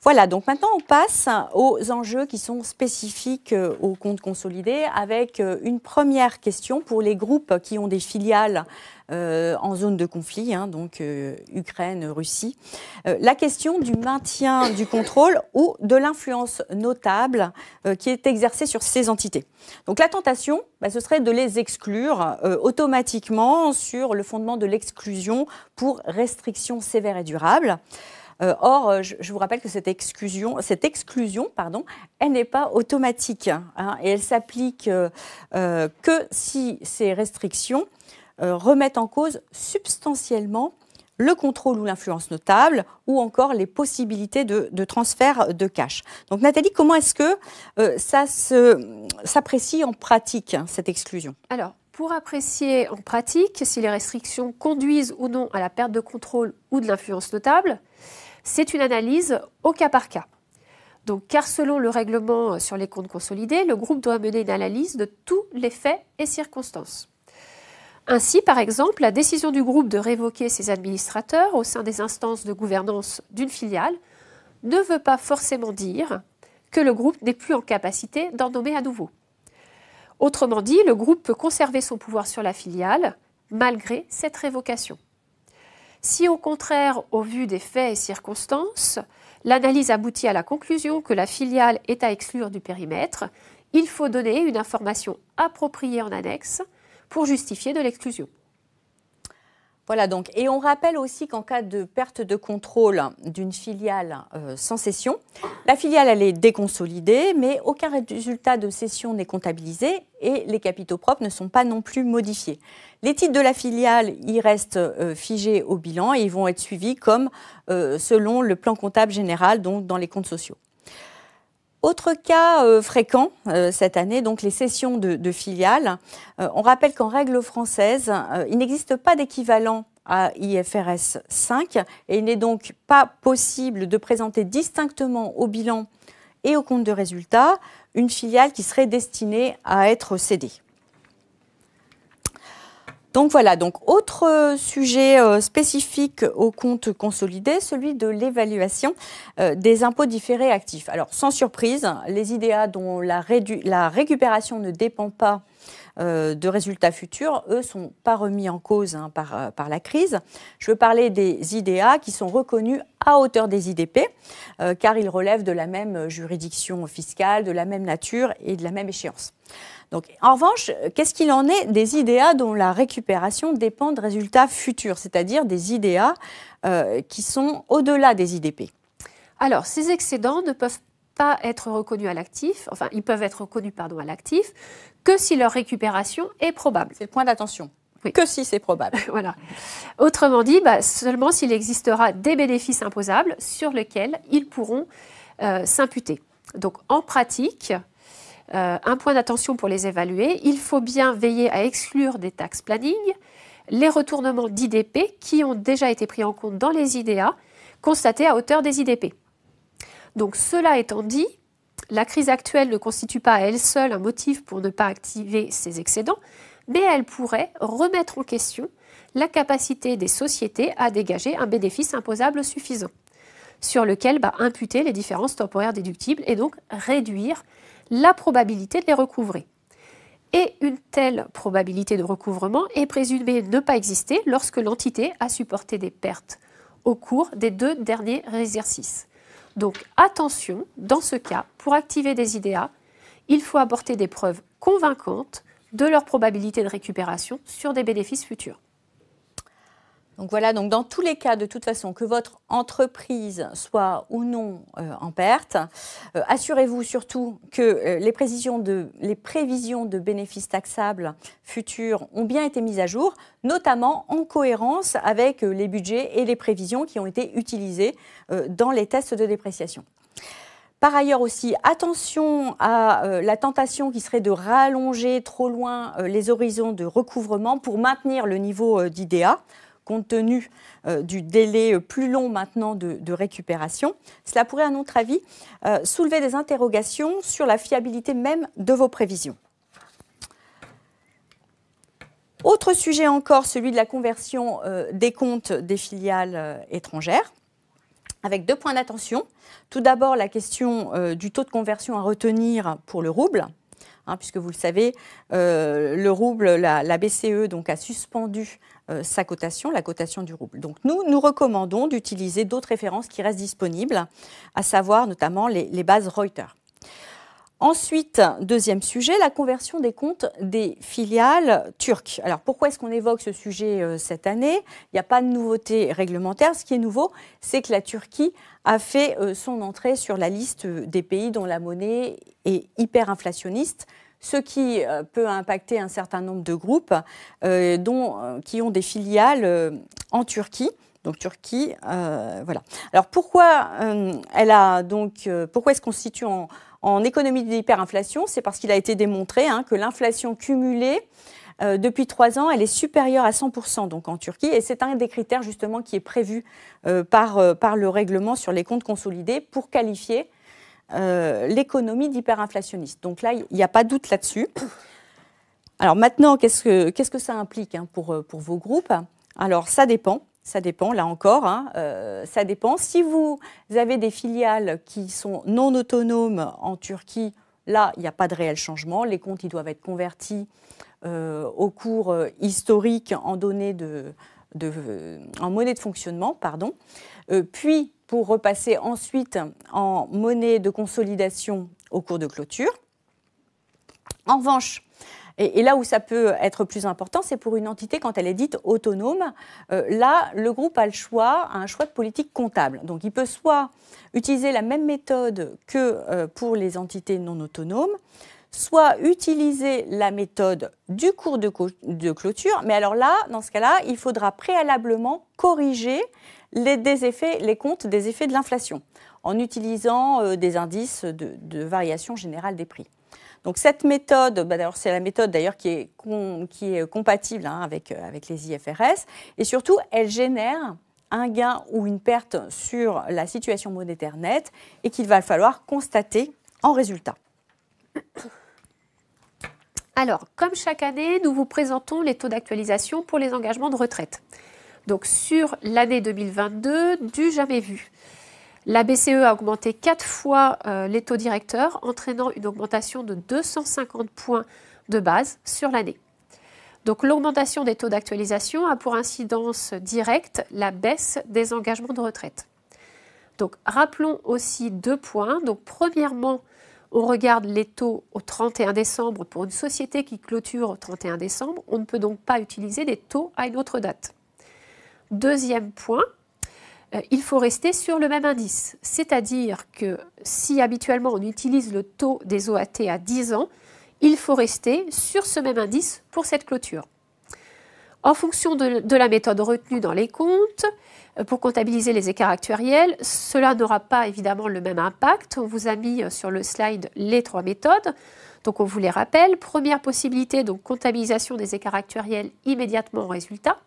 Speaker 2: Voilà, donc maintenant on passe aux enjeux qui sont spécifiques au compte consolidé avec une première question pour les groupes qui ont des filiales en zone de conflit, donc Ukraine, Russie. La question du maintien du contrôle ou de l'influence notable qui est exercée sur ces entités. Donc la tentation, ce serait de les exclure automatiquement sur le fondement de l'exclusion pour restriction sévère et durable. Or, je vous rappelle que cette exclusion, elle n'est pas automatique et elle s'applique que si ces restrictions remettent en cause substantiellement le contrôle ou l'influence notable ou encore les possibilités de transfert de cash. Donc Nathalie, comment est-ce que ça s'apprécie en pratique, cette exclusion ?
Speaker 3: Alors, pour apprécier en pratique si les restrictions conduisent ou non à la perte de contrôle ou de l'influence notable, c'est une analyse au cas par cas. Donc, car selon le règlement sur les comptes consolidés, le groupe doit mener une analyse de tous les faits et circonstances. Ainsi, par exemple, la décision du groupe de révoquer ses administrateurs au sein des instances de gouvernance d'une filiale ne veut pas forcément dire que le groupe n'est plus en capacité d'en nommer à nouveau. Autrement dit, le groupe peut conserver son pouvoir sur la filiale malgré cette révocation. Si au contraire, au vu des faits et circonstances, l'analyse aboutit à la conclusion que la filiale est à exclure du périmètre, il faut donner une information appropriée en annexe pour justifier de l'exclusion.
Speaker 2: Voilà donc, et on rappelle aussi qu'en cas de perte de contrôle d'une filiale sans cession, la filiale elle est déconsolidée, mais aucun résultat de cession n'est comptabilisé et les capitaux propres ne sont pas non plus modifiés. Les titres de la filiale, ils restent figés au bilan et ils vont être suivis comme selon le plan comptable général, donc dans les comptes sociaux. Autre cas fréquent cette année, donc les cessions de filiales. On rappelle qu'en règle française, il n'existe pas d'équivalent à IFRS 5 et il n'est donc pas possible de présenter distinctement au bilan et au compte de résultat une filiale qui serait destinée à être cédée. Donc voilà, donc autre sujet spécifique au compte consolidé, celui de l'évaluation des impôts différés actifs. Alors sans surprise, les IDA dont la récupération ne dépend pas de résultats futurs, eux, ne sont pas remis en cause par la crise. Je veux parler des IDA qui sont reconnus à hauteur des IDP, car ils relèvent de la même juridiction fiscale, de la même nature et de la même échéance. Donc, en revanche, qu'est-ce qu'il en est des IDA dont la récupération dépend de résultats futurs, c'est-à-dire des IDA qui sont au-delà des IDP?
Speaker 3: Alors, ces excédents ne peuvent pas être reconnus à l'actif, enfin, ils peuvent être reconnus à l'actif, que si leur récupération est probable.
Speaker 2: C'est le point d'attention.
Speaker 3: Oui.
Speaker 2: Que si c'est probable.
Speaker 3: Voilà. Autrement dit, seulement s'il existera des bénéfices imposables sur lesquels ils pourront s'imputer. Donc, en pratique, un point d'attention pour les évaluer, il faut bien veiller à exclure des taxes planning, les retournements d'IDP qui ont déjà été pris en compte dans les IDA, constatés à hauteur des IDP. Donc cela étant dit, la crise actuelle ne constitue pas à elle seule un motif pour ne pas activer ces excédents, mais elle pourrait remettre en question la capacité des sociétés à dégager un bénéfice imposable suffisant, sur lequel imputer les différences temporaires déductibles et donc réduire la probabilité de les recouvrer. Et une telle probabilité de recouvrement est présumée ne pas exister lorsque l'entité a supporté des pertes au cours des 2 derniers exercices. Donc attention, dans ce cas, pour activer des IDA, il faut apporter des preuves convaincantes de leur probabilité de récupération sur des bénéfices futurs.
Speaker 2: Donc voilà, donc dans tous les cas, de toute façon, que votre entreprise soit ou non en perte, assurez-vous surtout que les prévisions de bénéfices taxables futurs ont bien été mises à jour, notamment en cohérence avec les budgets et les prévisions qui ont été utilisées dans les tests de dépréciation. Par ailleurs aussi, attention à la tentation qui serait de rallonger trop loin les horizons de recouvrement pour maintenir le niveau d'IDA. compte tenu du délai plus long maintenant de récupération. Cela pourrait, à notre avis, soulever des interrogations sur la fiabilité même de vos prévisions. Autre sujet encore, celui de la conversion des comptes des filiales étrangères, avec 2 points d'attention. Tout d'abord, la question du taux de conversion à retenir pour le rouble, puisque vous le savez, le rouble, la BCE donc, a suspendu sa cotation, la cotation du rouble. Donc nous recommandons d'utiliser d'autres références qui restent disponibles, à savoir notamment les bases Reuters. Ensuite, deuxième sujet, la conversion des comptes des filiales turques. Alors pourquoi est-ce qu'on évoque ce sujet cette année? Il n'y a pas de nouveauté réglementaire. Ce qui est nouveau, c'est que la Turquie a fait son entrée sur la liste des pays dont la monnaie est hyperinflationniste, ce qui peut impacter un certain nombre de groupes qui ont des filiales en Turquie. Donc Turquie, voilà. Alors pourquoi est-ce qu'on se situe en économie d'hyperinflation? C'est parce qu'il a été démontré que l'inflation cumulée depuis 3 ans, elle est supérieure à 100% donc en Turquie, et c'est un des critères justement qui est prévu par le règlement sur les comptes consolidés pour qualifier l'économie d'hyperinflationniste. Donc là, il n'y a pas de doute là-dessus. Alors maintenant, qu'est-ce que ça implique pour vos groupes? Alors ça dépend. Ça dépend, là encore, ça dépend. Si vous avez des filiales qui sont non autonomes en Turquie, là, il n'y a pas de réel changement. Les comptes, ils doivent être convertis au cours historique en monnaie de fonctionnement, pardon. Puis, pour repasser ensuite en monnaie de consolidation au cours de clôture. En revanche, et là où ça peut être plus important, c'est pour une entité quand elle est dite autonome. Là, le groupe a un choix de politique comptable. Donc, il peut soit utiliser la même méthode que pour les entités non autonomes, soit utiliser la méthode du cours de clôture. Mais alors là, dans ce cas-là, il faudra préalablement corriger les comptes des effets de l'inflation en utilisant des indices de variation générale des prix. Donc cette méthode, c'est la méthode d'ailleurs qui est compatible avec les IFRS, et surtout elle génère un gain ou une perte sur la situation monétaire nette et qu'il va falloir constater en résultat.
Speaker 3: Alors, comme chaque année, nous vous présentons les taux d'actualisation pour les engagements de retraite. Donc sur l'année 2022, du jamais vu. La BCE a augmenté 4 fois les taux directeurs, entraînant une augmentation de 250 points de base sur l'année. Donc l'augmentation des taux d'actualisation a pour incidence directe la baisse des engagements de retraite. Donc rappelons aussi 2 points. Donc premièrement, on regarde les taux au 31 décembre pour une société qui clôture au 31 décembre. On ne peut donc pas utiliser des taux à une autre date. Deuxième point, il faut rester sur le même indice. C'est-à-dire que si habituellement on utilise le taux des OAT à 10 ans, il faut rester sur ce même indice pour cette clôture. En fonction de la méthode retenue dans les comptes, pour comptabiliser les écarts actuariels, cela n'aura pas évidemment le même impact. On vous a mis sur le slide les 3 méthodes. Donc on vous les rappelle. Première possibilité, donc comptabilisation des écarts actuariels immédiatement au résultat.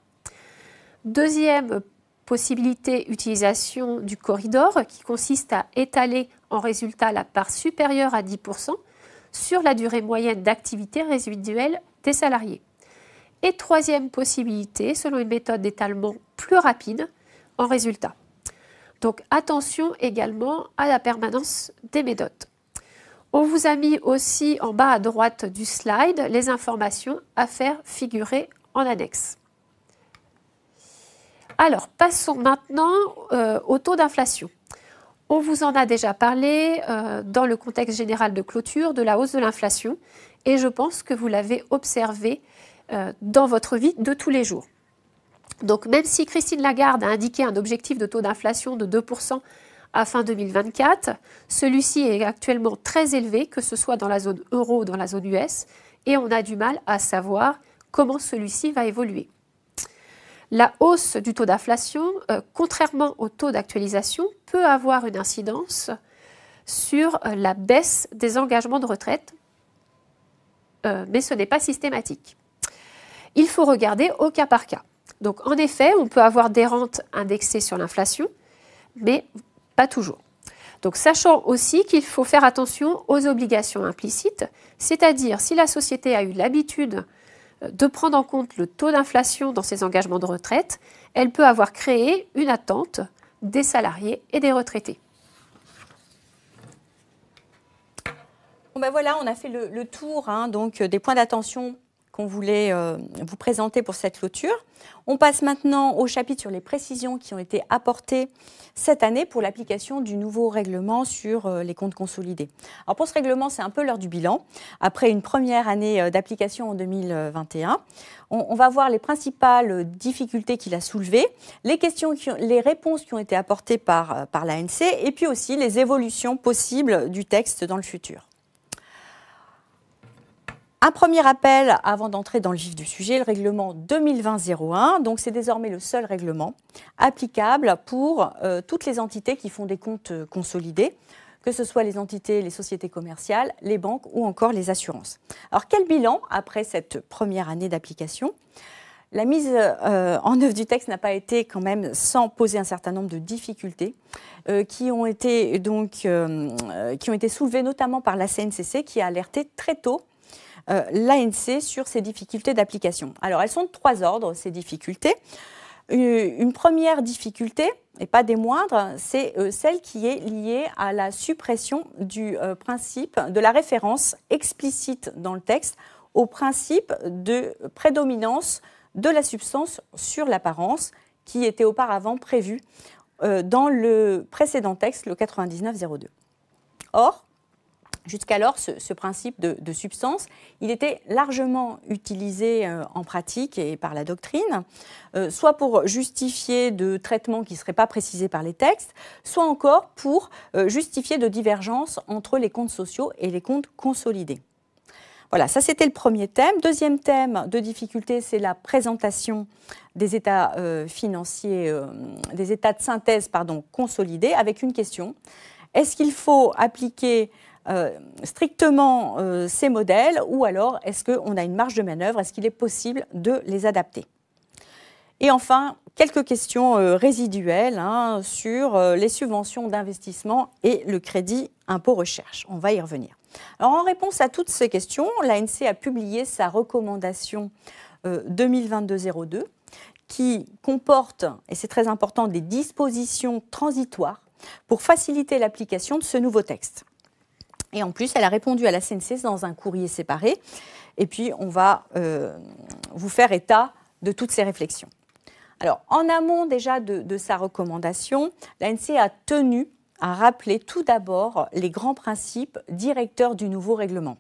Speaker 3: Deuxième possibilité, utilisation du corridor qui consiste à étaler en résultat la part supérieure à 10% sur la durée moyenne d'activité résiduelle des salariés. Et troisième possibilité, selon une méthode d'étalement plus rapide, en résultat. Donc attention également à la permanence des méthodes. On vous a mis aussi en bas à droite du slide les informations à faire figurer en annexe. Alors, passons maintenant au taux d'inflation. On vous en a déjà parlé dans le contexte général de clôture de la hausse de l'inflation et je pense que vous l'avez observé dans votre vie de tous les jours. Donc, même si Christine Lagarde a indiqué un objectif de taux d'inflation de 2% à fin 2024, celui-ci est actuellement très élevé, que ce soit dans la zone euro ou dans la zone US, et on a du mal à savoir comment celui-ci va évoluer. La hausse du taux d'inflation, contrairement au taux d'actualisation, peut avoir une incidence sur la baisse des engagements de retraite, mais ce n'est pas systématique. Il faut regarder au cas par cas. Donc en effet, on peut avoir des rentes indexées sur l'inflation, mais pas toujours. Donc sachant aussi qu'il faut faire attention aux obligations implicites, c'est-à-dire si la société a eu l'habitude de prendre en compte le taux d'inflation dans ses engagements de retraite, elle peut avoir créé une attente des salariés et des retraités.
Speaker 2: Bon ben voilà, on a fait le tour donc, des points d'attention qu'on voulait vous présenter pour cette clôture. On passe maintenant au chapitre sur les précisions qui ont été apportées cette année pour l'application du nouveau règlement sur les comptes consolidés. Alors pour ce règlement, c'est un peu l'heure du bilan. Après une première année d'application en 2021, on va voir les principales difficultés qu'il a soulevées, les réponses qui ont été apportées par l'ANC et puis aussi les évolutions possibles du texte dans le futur. Un premier rappel avant d'entrer dans le vif du sujet, le règlement 2020-01. Donc c'est désormais le seul règlement applicable pour toutes les entités qui font des comptes consolidés, que ce soit les entités, les sociétés commerciales, les banques ou encore les assurances. Alors quel bilan après cette première année d'application ? La mise en œuvre du texte n'a pas été quand même sans poser un certain nombre de difficultés qui ont été soulevées notamment par la CNCC qui a alerté très tôt l'ANC sur ces difficultés d'application. Alors, elles sont de 3 ordres, ces difficultés. Une première difficulté, et pas des moindres, c'est celle qui est liée à la suppression du principe de la référence explicite dans le texte au principe de prédominance de la substance sur l'apparence qui était auparavant prévu dans le précédent texte, le 99-02. Or, jusqu'alors, ce principe de substance, il était largement utilisé en pratique et par la doctrine, soit pour justifier de traitements qui ne seraient pas précisés par les textes, soit encore pour justifier de divergences entre les comptes sociaux et les comptes consolidés. Voilà, ça c'était le premier thème. Deuxième thème de difficulté, c'est la présentation des états financiers, des états de synthèse consolidés, avec une question. Est-ce qu'il faut appliquer strictement ces modèles ou alors est-ce qu'on a une marge de manœuvre, est-ce qu'il est possible de les adapter? Et enfin, quelques questions résiduelles sur les subventions d'investissement et le crédit impôt recherche. On va y revenir. Alors en réponse à toutes ces questions, l'ANC a publié sa recommandation 2022-02 qui comporte, et c'est très important, des dispositions transitoires pour faciliter l'application de ce nouveau texte. Et en plus, elle a répondu à la CNCC dans un courrier séparé. Et puis, on va vous faire état de toutes ces réflexions. Alors, en amont déjà de sa recommandation, l'ANC a tenu à rappeler tout d'abord les grands principes directeurs du nouveau règlement.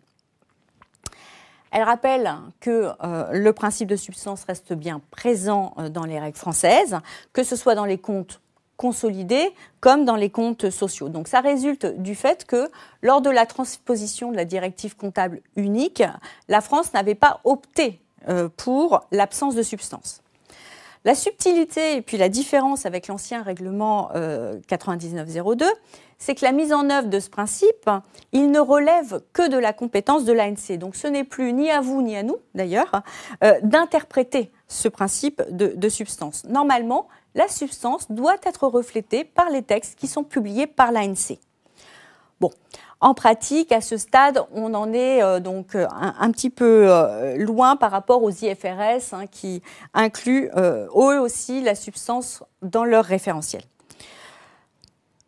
Speaker 2: Elle rappelle que le principe de substance reste bien présent dans les règles françaises, que ce soit dans les comptes consolidés comme dans les comptes sociaux. Donc ça résulte du fait que lors de la transposition de la directive comptable unique, la France n'avait pas opté pour l'absence de substance. La subtilité et puis la différence avec l'ancien règlement 99-02, c'est que la mise en œuvre de ce principe, il ne relève que de la compétence de l'ANC. Donc ce n'est plus ni à vous ni à nous, d'ailleurs, d'interpréter ce principe de substance. Normalement, la substance doit être reflétée par les textes qui sont publiés par l'ANC. Bon, en pratique, à ce stade, on en est donc un petit peu loin par rapport aux IFRS qui incluent eux aussi la substance dans leur référentiel.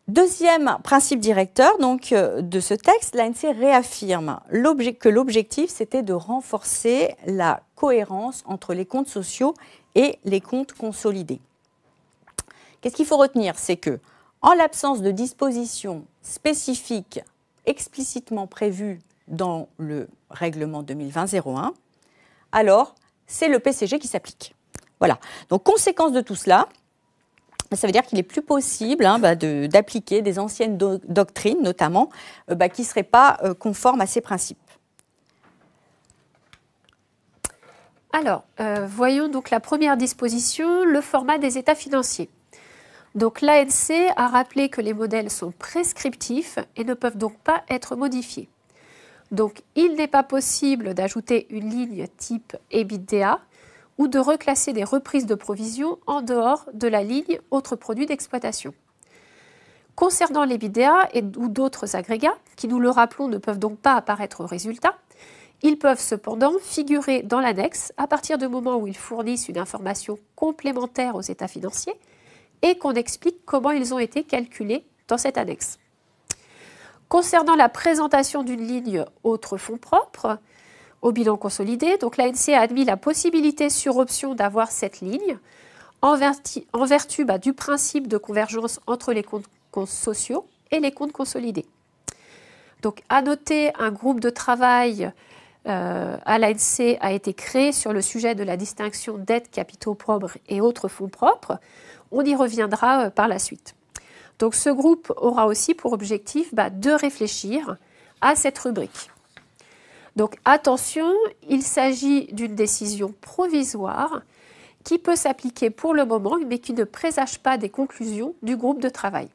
Speaker 2: Deuxième principe directeur donc, de ce texte, l'ANC réaffirme que l'objectif, c'était de renforcer la cohérence entre les comptes sociaux et les comptes consolidés. Qu'est-ce qu'il faut retenir? C'est que, en l'absence de dispositions spécifiques explicitement prévues dans le règlement 2020-01, alors c'est le PCG qui s'applique. Voilà. Donc, conséquence de tout cela, ça veut dire qu'il n'est plus possible d'appliquer des anciennes doctrines, notamment, qui ne seraient pas conformes à ces principes.
Speaker 3: Alors, voyons donc la première disposition, le format des états financiers. Donc l'ANC a rappelé que les modèles sont prescriptifs et ne peuvent donc pas être modifiés. Donc il n'est pas possible d'ajouter une ligne type EBITDA ou de reclasser des reprises de provisions en dehors de la ligne autres produits d'exploitation. Concernant les BDA ou d'autres agrégats, qui nous le rappelons ne peuvent donc pas apparaître au résultat, ils peuvent cependant figurer dans l'annexe à partir du moment où ils fournissent une information complémentaire aux états financiers et qu'on explique comment ils ont été calculés dans cette annexe. Concernant la présentation d'une ligne autres fonds propres au bilan consolidé, donc l'ANC a admis la possibilité sur option d'avoir cette ligne en vertu du principe de convergence entre les comptes sociaux et les comptes consolidés. Donc, à noter, un groupe de travail à l'ANC a été créé sur le sujet de la distinction dettes, capitaux propres et autres fonds propres. On y reviendra par la suite. Donc, ce groupe aura aussi pour objectif de réfléchir à cette rubrique. Donc, attention, il s'agit d'une décision provisoire qui peut s'appliquer pour le moment, mais qui ne présage pas des conclusions du groupe de travail.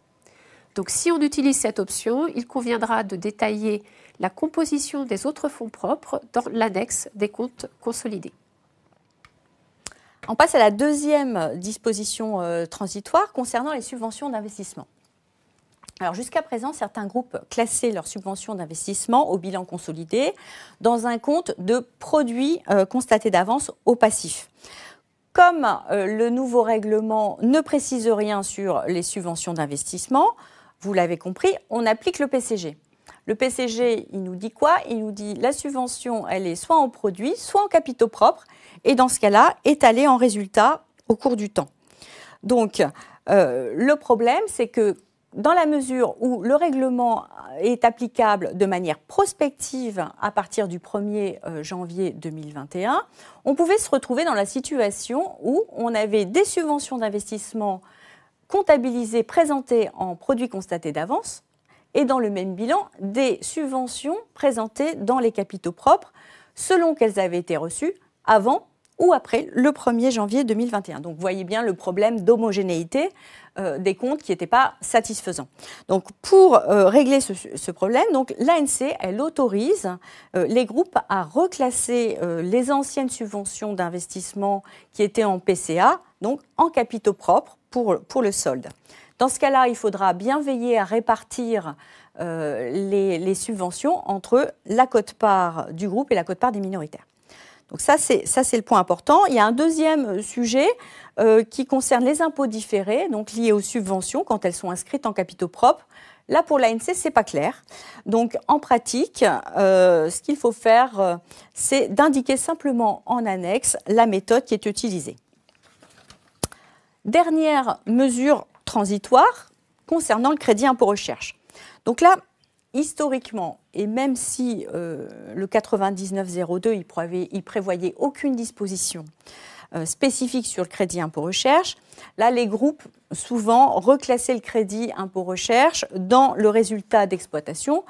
Speaker 3: Donc, si on utilise cette option, il conviendra de détailler la composition des autres fonds propres dans l'annexe des comptes consolidés.
Speaker 2: On passe à la deuxième disposition transitoire concernant les subventions d'investissement. Alors, jusqu'à présent, certains groupes classaient leurs subventions d'investissement au bilan consolidé dans un compte de produits constatés d'avance au passif. Comme le nouveau règlement ne précise rien sur les subventions d'investissement, vous l'avez compris, on applique le PCG. Le PCG, il nous dit quoi? Il nous dit la subvention, elle est soit en produits, soit en capitaux propres, et dans ce cas-là, étalée en résultats au cours du temps. Donc, le problème, c'est que dans la mesure où le règlement est applicable de manière prospective à partir du 1er janvier 2021, on pouvait se retrouver dans la situation où on avait des subventions d'investissement comptabilisées, présentées en produits constatés d'avance, et dans le même bilan, des subventions présentées dans les capitaux propres, selon qu'elles avaient été reçues avant ou après le 1er janvier 2021. Donc, vous voyez bien le problème d'homogénéité des comptes qui n'était pas satisfaisant. Donc, pour régler ce problème, l'ANC, elle autorise les groupes à reclasser les anciennes subventions d'investissement qui étaient en PCA, donc en capitaux propres pour le solde. Dans ce cas-là, il faudra bien veiller à répartir les subventions entre la quote-part du groupe et la quote-part des minoritaires. Donc ça, c'est le point important. Il y a un deuxième sujet qui concerne les impôts différés, donc liés aux subventions quand elles sont inscrites en capitaux propres. Là, pour l'ANC, ce n'est pas clair. Donc, en pratique, ce qu'il faut faire, c'est d'indiquer simplement en annexe la méthode qui est utilisée. Dernière mesure transitoire concernant le crédit impôt recherche. Donc là, historiquement, et même si le 9902 il prévoyait aucune disposition spécifique sur le crédit impôt recherche, là les groupes souvent reclassaient le crédit impôt recherche dans le résultat d'exploitation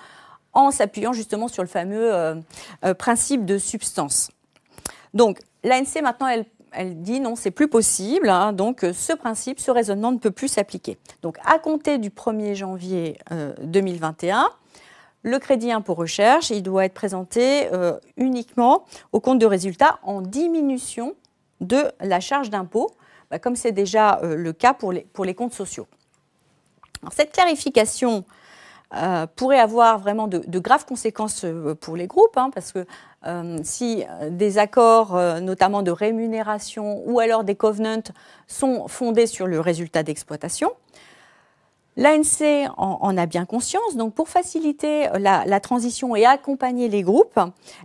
Speaker 2: en s'appuyant justement sur le fameux principe de substance. Donc l'ANC maintenant elle dit non, c'est plus possible, hein, donc ce principe, ce raisonnement ne peut plus s'appliquer. Donc à compter du 1er janvier 2021, le crédit impôt recherche, il doit être présenté uniquement au compte de résultat en diminution de la charge d'impôt, comme c'est déjà le cas pour les comptes sociaux. Alors, cette clarification pourrait avoir vraiment de graves conséquences pour les groupes, hein, parce que si des accords, notamment de rémunération ou alors des covenants, sont fondés sur le résultat d'exploitation, l'ANC en a bien conscience. Donc, pour faciliter la transition et accompagner les groupes,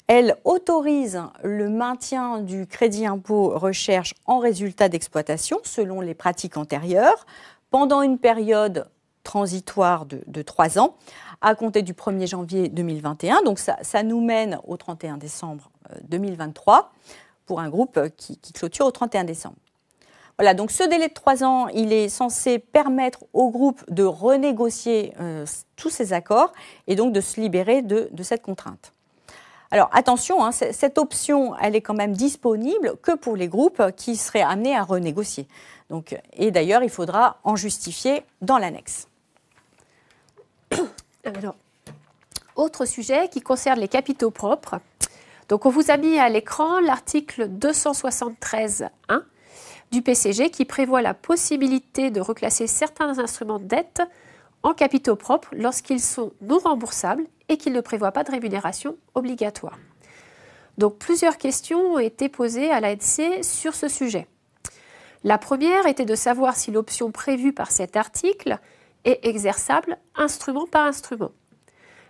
Speaker 2: elle autorise le maintien du crédit impôt recherche en résultat d'exploitation selon les pratiques antérieures pendant une période transitoire de 3 ans à compter du 1er janvier 2021. Donc, ça nous mène au 31 décembre 2023 pour un groupe qui clôture au 31 décembre. Voilà, donc ce délai de 3 ans, il est censé permettre au groupe de renégocier tous ces accords et donc de se libérer de cette contrainte. Alors attention, hein, cette option, elle est quand même disponible que pour les groupes qui seraient amenés à renégocier. Donc, et d'ailleurs, il faudra en justifier dans l'annexe.
Speaker 3: Alors, autre sujet qui concerne les capitaux propres. Donc on vous a mis à l'écran l'article 273.1 du PCG qui prévoit la possibilité de reclasser certains instruments de dette en capitaux propres lorsqu'ils sont non remboursables et qu'ils ne prévoient pas de rémunération obligatoire. Donc plusieurs questions ont été posées à l'ANC sur ce sujet. La première était de savoir si l'option prévue par cet article est exerçable instrument par instrument.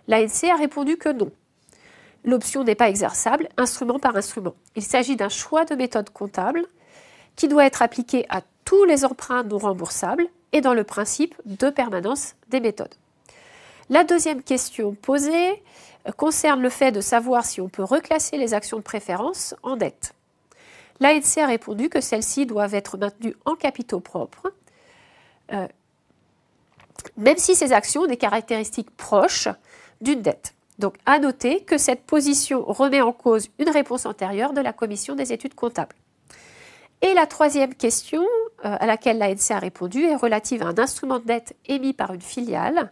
Speaker 3: L'ANC a répondu que non. L'option n'est pas exerçable instrument par instrument. Il s'agit d'un choix de méthode comptable qui doit être appliqué à tous les emprunts non remboursables et dans le principe de permanence des méthodes. La deuxième question posée concerne le fait de savoir si on peut reclasser les actions de préférence en dette. L'ANC a répondu que celles-ci doivent être maintenues en capitaux propres, même si ces actions ont des caractéristiques proches d'une dette. Donc, à noter que cette position remet en cause une réponse antérieure de la Commission des études comptables. Et la troisième question à laquelle l'ANC a répondu est relative à un instrument de dette émis par une filiale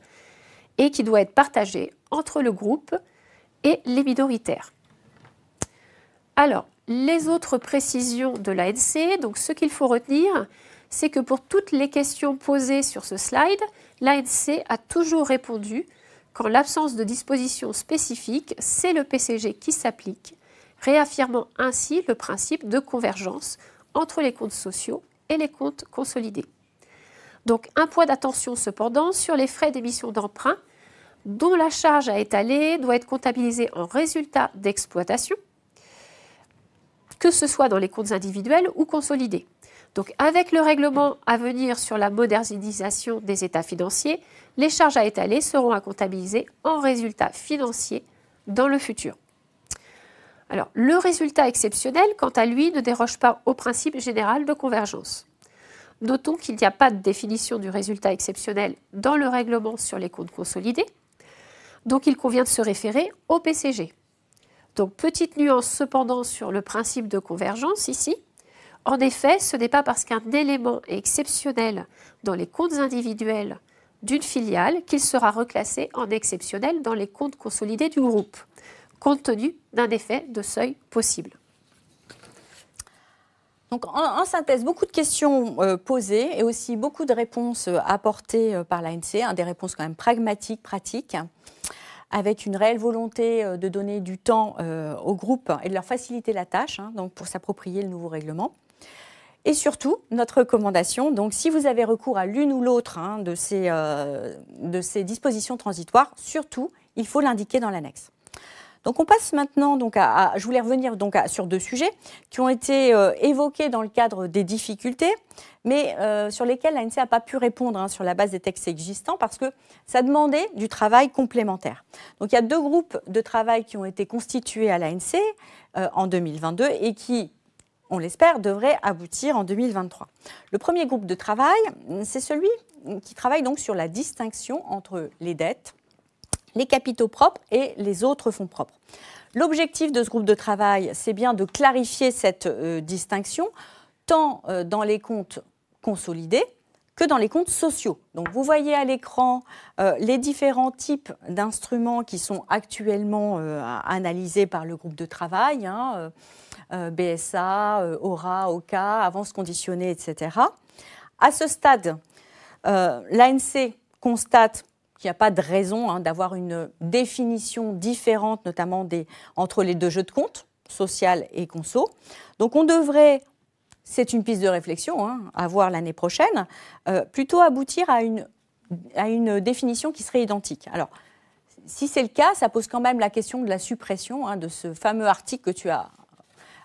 Speaker 3: et qui doit être partagé entre le groupe et les minoritaires. Alors, les autres précisions de l'ANC, donc ce qu'il faut retenir, c'est que pour toutes les questions posées sur ce slide, l'ANC a toujours répondu qu'en l'absence de dispositions spécifiques, c'est le PCG qui s'applique, réaffirmant ainsi le principe de convergence entre les comptes sociaux et les comptes consolidés. Donc un point d'attention cependant sur les frais d'émission d'emprunt dont la charge à étaler doit être comptabilisée en résultat d'exploitation, que ce soit dans les comptes individuels ou consolidés. Donc avec le règlement à venir sur la modernisation des états financiers, les charges à étaler seront à comptabiliser en résultat financier dans le futur. Alors, le résultat exceptionnel, quant à lui, ne déroge pas au principe général de convergence. Notons qu'il n'y a pas de définition du résultat exceptionnel dans le règlement sur les comptes consolidés, donc il convient de se référer au PCG. Donc, petite nuance cependant sur le principe de convergence ici. En effet, ce n'est pas parce qu'un élément est exceptionnel dans les comptes individuels d'une filiale qu'il sera reclassé en exceptionnel dans les comptes consolidés du groupe, compte tenu d'un effet de seuil possible.
Speaker 2: Donc, en synthèse, beaucoup de questions posées et aussi beaucoup de réponses apportées par l'ANC, des réponses quand même pragmatiques, pratiques, avec une réelle volonté de donner du temps au groupe et de leur faciliter la tâche, donc pour s'approprier le nouveau règlement. Et surtout, notre recommandation, donc si vous avez recours à l'une ou l'autre de ces dispositions transitoires, surtout, il faut l'indiquer dans l'annexe. Donc on passe maintenant, je voulais revenir sur deux sujets qui ont été évoqués dans le cadre des difficultés, mais sur lesquels l'ANC n'a pas pu répondre sur la base des textes existants parce que ça demandait du travail complémentaire. Donc il y a deux groupes de travail qui ont été constitués à l'ANC en 2022 et qui, on l'espère, devraient aboutir en 2023. Le premier groupe de travail, c'est celui qui travaille donc sur la distinction entre les dettes, les capitaux propres et les autres fonds propres. L'objectif de ce groupe de travail, c'est bien de clarifier cette distinction, tant dans les comptes consolidés que dans les comptes sociaux. Donc vous voyez à l'écran les différents types d'instruments qui sont actuellement analysés par le groupe de travail, BSA, ORA, OCA, avance conditionnée, etc. À ce stade, l'ANC constate qu'il n'y a pas de raison d'avoir une définition différente, notamment entre les deux jeux de compte, social et conso. Donc on devrait, c'est une piste de réflexion à voir l'année prochaine, plutôt aboutir à une définition qui serait identique. Alors, si c'est le cas, ça pose quand même la question de la suppression de ce fameux article que tu as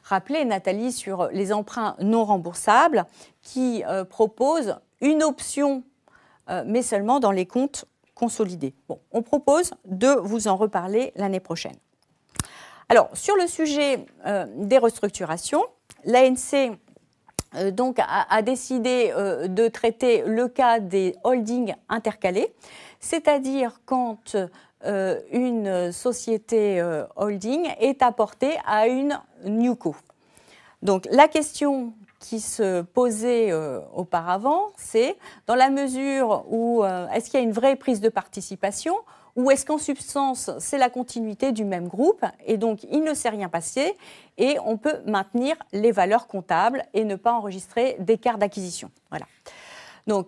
Speaker 2: rappelé, Nathalie, sur les emprunts non remboursables, qui propose une option, mais seulement dans les comptes consolidés. Bon, on propose de vous en reparler l'année prochaine. Alors, sur le sujet des restructurations, l'ANC a décidé de traiter le cas des holdings intercalés, c'est-à-dire quand une société holding est apportée à une NewCo. Donc, la question qui se posait auparavant, c'est dans la mesure où est-ce qu'il y a une vraie prise de participation ou est-ce qu'en substance, c'est la continuité du même groupe et donc il ne s'est rien passé et on peut maintenir les valeurs comptables et ne pas enregistrer d'écart d'acquisition. Voilà. Donc,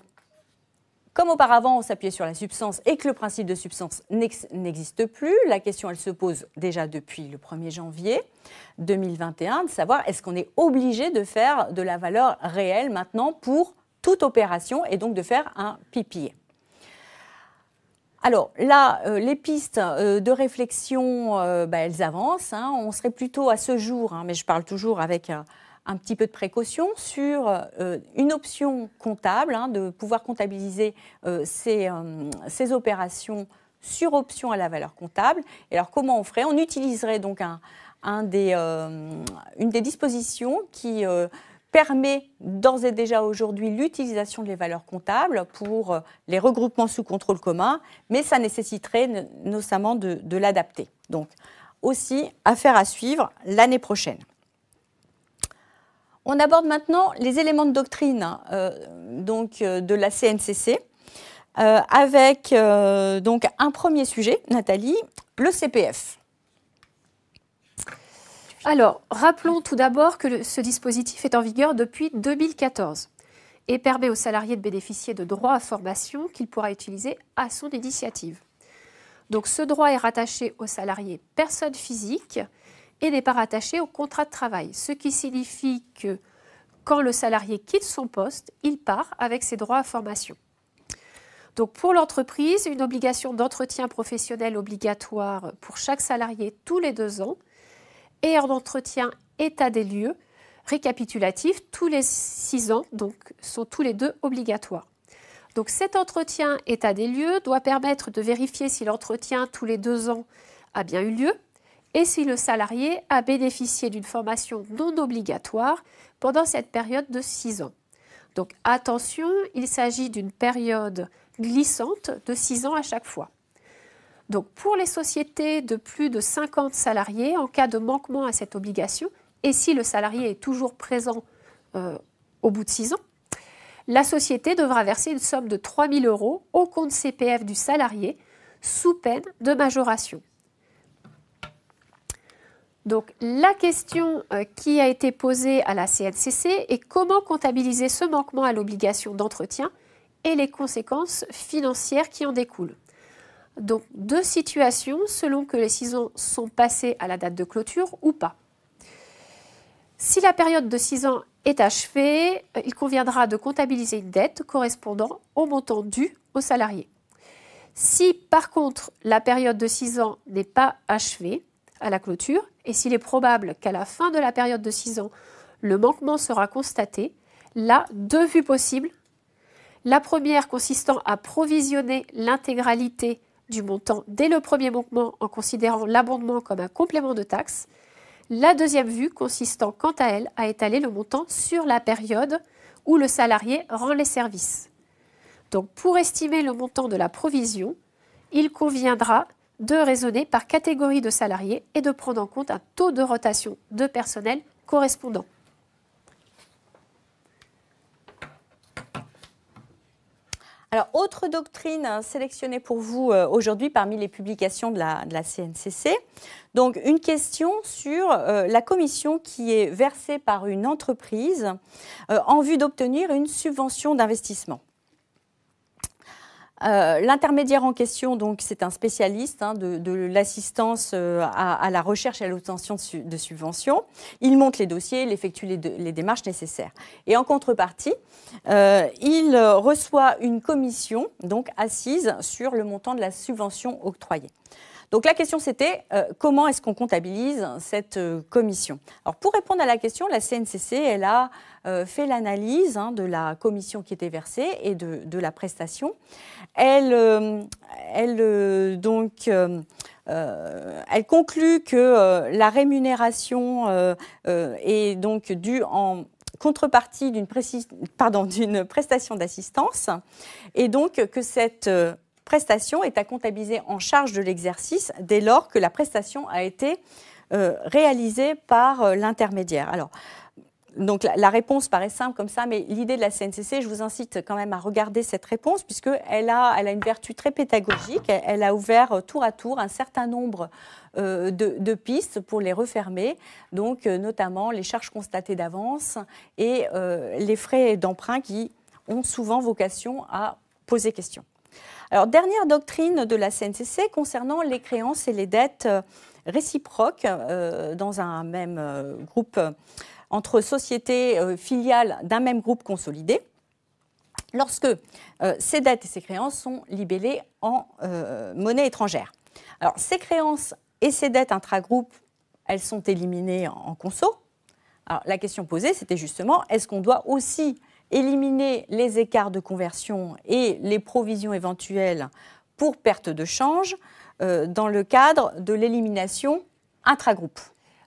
Speaker 2: comme auparavant, on s'appuyait sur la substance et que le principe de substance n'existe plus, la question, elle se pose déjà depuis le 1er janvier 2021, de savoir est-ce qu'on est obligé de faire de la valeur réelle maintenant pour toute opération et donc de faire un PPA. Alors là, les pistes de réflexion, elles avancent. Hein. On serait plutôt à ce jour, hein, mais je parle toujours avec un petit peu de précaution, sur une option comptable, hein, de pouvoir comptabiliser ces opérations sur option à la valeur comptable. Et alors comment on ferait? On utiliserait donc une des dispositions qui permet d'ores et déjà aujourd'hui l'utilisation des valeurs comptables pour les regroupements sous contrôle commun, mais ça nécessiterait notamment de l'adapter. Donc aussi, affaire à suivre l'année prochaine. On aborde maintenant les éléments de doctrine de la CNCC avec donc un premier sujet, Nathalie, le CPF.
Speaker 3: Alors, rappelons tout d'abord que ce dispositif est en vigueur depuis 2014 et permet aux salariés de bénéficier de droits à formation qu'il pourra utiliser à son initiative. Donc, ce droit est rattaché aux salariés personnes physiques et n'est pas rattaché au contrat de travail, ce qui signifie que quand le salarié quitte son poste, il part avec ses droits à formation. Donc pour l'entreprise, une obligation d'entretien professionnel obligatoire pour chaque salarié tous les 2 ans et un entretien état des lieux récapitulatif tous les 6 ans, donc sont tous les 2 obligatoires. Donc cet entretien état des lieux doit permettre de vérifier si l'entretien tous les 2 ans a bien eu lieu et si le salarié a bénéficié d'une formation non obligatoire pendant cette période de 6 ans. Donc attention, il s'agit d'une période glissante de 6 ans à chaque fois. Donc pour les sociétés de plus de 50 salariés, en cas de manquement à cette obligation, et si le salarié est toujours présent au bout de 6 ans, la société devra verser une somme de 3 000 € au compte CPF du salarié sous peine de majoration. Donc la question qui a été posée à la CNCC est comment comptabiliser ce manquement à l'obligation d'entretien et les conséquences financières qui en découlent. Donc 2 situations selon que les 6 ans sont passés à la date de clôture ou pas. Si la période de 6 ans est achevée, il conviendra de comptabiliser une dette correspondant au montant dû au salarié. Si par contre la période de 6 ans n'est pas achevée à la clôture et s'il est probable qu'à la fin de la période de 6 ans, le manquement sera constaté, là, 2 vues possibles. La première consistant à provisionner l'intégralité du montant dès le premier manquement en considérant l'abondement comme un complément de taxe. La deuxième vue consistant quant à elle à étaler le montant sur la période où le salarié rend les services. Donc pour estimer le montant de la provision, il conviendra de raisonner par catégorie de salariés et de prendre en compte un taux de rotation de personnel correspondant.
Speaker 2: Alors, autre doctrine sélectionnée pour vous aujourd'hui parmi les publications de la CNCC. Donc, une question sur la commission qui est versée par une entreprise en vue d'obtenir une subvention d'investissement. L'intermédiaire en question, donc, c'est un spécialiste de l'assistance à la recherche et à l'obtention de subventions. Il monte les dossiers, il effectue les démarches nécessaires. Et en contrepartie, il reçoit une commission donc assise sur le montant de la subvention octroyée. Donc la question c'était comment est-ce qu'on comptabilise cette commission? Alors pour répondre à la question, la CNCC elle a fait l'analyse de la commission qui était versée et de la prestation. Elle conclut que la rémunération est donc due en contrepartie d'une prestation d'assistance et donc que cette prestation est à comptabiliser en charge de l'exercice dès lors que la prestation a été réalisée par l'intermédiaire. Alors, Donc la réponse paraît simple comme ça, mais l'idée de la CNCC, je vous incite quand même à regarder cette réponse, puisqu'elle a une vertu très pédagogique. Elle a ouvert tour à tour un certain nombre de pistes pour les refermer, donc notamment les charges constatées d'avance et les frais d'emprunt qui ont souvent vocation à poser question. Alors, dernière doctrine de la CNCC concernant les créances et les dettes réciproques dans un même groupe entre sociétés filiales d'un même groupe consolidé, lorsque ces dettes et ces créances sont libellées en monnaie étrangère. Alors, ces créances et ces dettes intragroupes, elles sont éliminées en conso. Alors, la question posée, c'était justement, est-ce qu'on doit aussi éliminer les écarts de conversion et les provisions éventuelles pour perte de change dans le cadre de l'élimination intragroupe?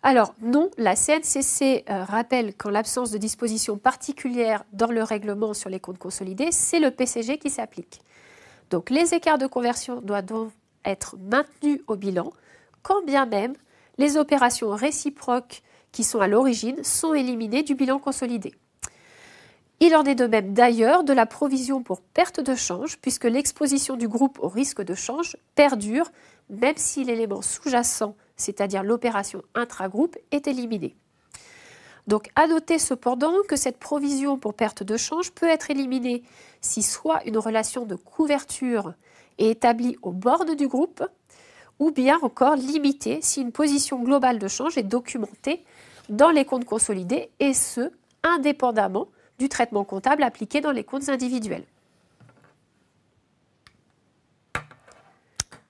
Speaker 3: Alors non, la CNCC rappelle qu'en l'absence de dispositions particulières dans le règlement sur les comptes consolidés, c'est le PCG qui s'applique. Donc les écarts de conversion doivent donc être maintenus au bilan, quand bien même les opérations réciproques qui sont à l'origine sont éliminées du bilan consolidé. Il en est de même d'ailleurs de la provision pour perte de change, puisque l'exposition du groupe au risque de change perdure, même si l'élément sous-jacent, c'est-à-dire l'opération intragroupe, est éliminé. Donc à noter cependant que cette provision pour perte de change peut être éliminée si soit une relation de couverture est établie au bord du groupe, ou bien encore limitée si une position globale de change est documentée dans les comptes consolidés, et ce, indépendamment du traitement comptable appliqué dans les comptes individuels.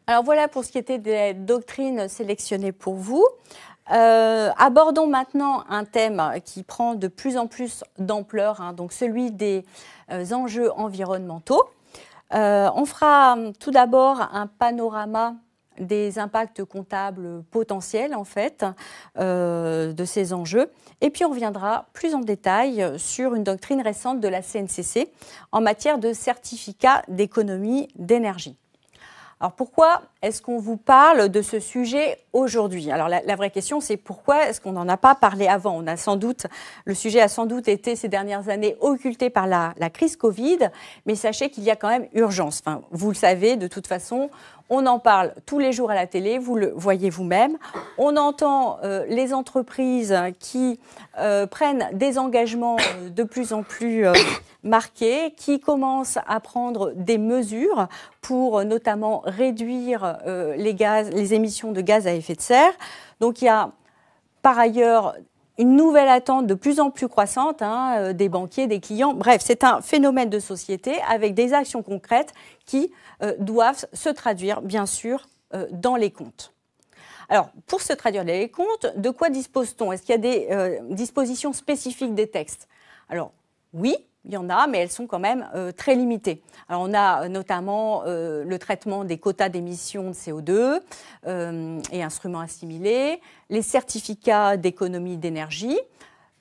Speaker 2: Alors voilà pour ce qui était des doctrines sélectionnées pour vous. Abordons maintenant un thème qui prend de plus en plus d'ampleur, donc celui des enjeux environnementaux. On fera tout d'abord un panorama des impacts comptables potentiels en fait de ces enjeux, et puis on reviendra plus en détail sur une doctrine récente de la CNCC en matière de certificats d'économie d'énergie. Alors pourquoi est-ce qu'on vous parle de ce sujet aujourd'hui? Alors la vraie question, c'est pourquoi est-ce qu'on n'en a pas parlé avant? Le sujet a sans doute été ces dernières années occulté par la crise Covid, mais sachez qu'il y a quand même urgence. Enfin, vous le savez, de toute façon, on en parle tous les jours à la télé, vous le voyez vous-même. On entend les entreprises qui prennent des engagements de plus en plus marqués, qui commencent à prendre des mesures pour notamment réduire les émissions de gaz à effet de serre. Donc il y a par ailleurs une nouvelle attente de plus en plus croissante des banquiers, des clients. Bref, c'est un phénomène de société avec des actions concrètes qui doivent se traduire, bien sûr, dans les comptes. Alors, pour se traduire dans les comptes, de quoi dispose-t-on? Est-ce qu'il y a des dispositions spécifiques des textes? Alors, oui, il y en a, mais elles sont quand même très limitées. Alors, on a notamment le traitement des quotas d'émissions de CO2 et instruments assimilés, les certificats d'économie d'énergie,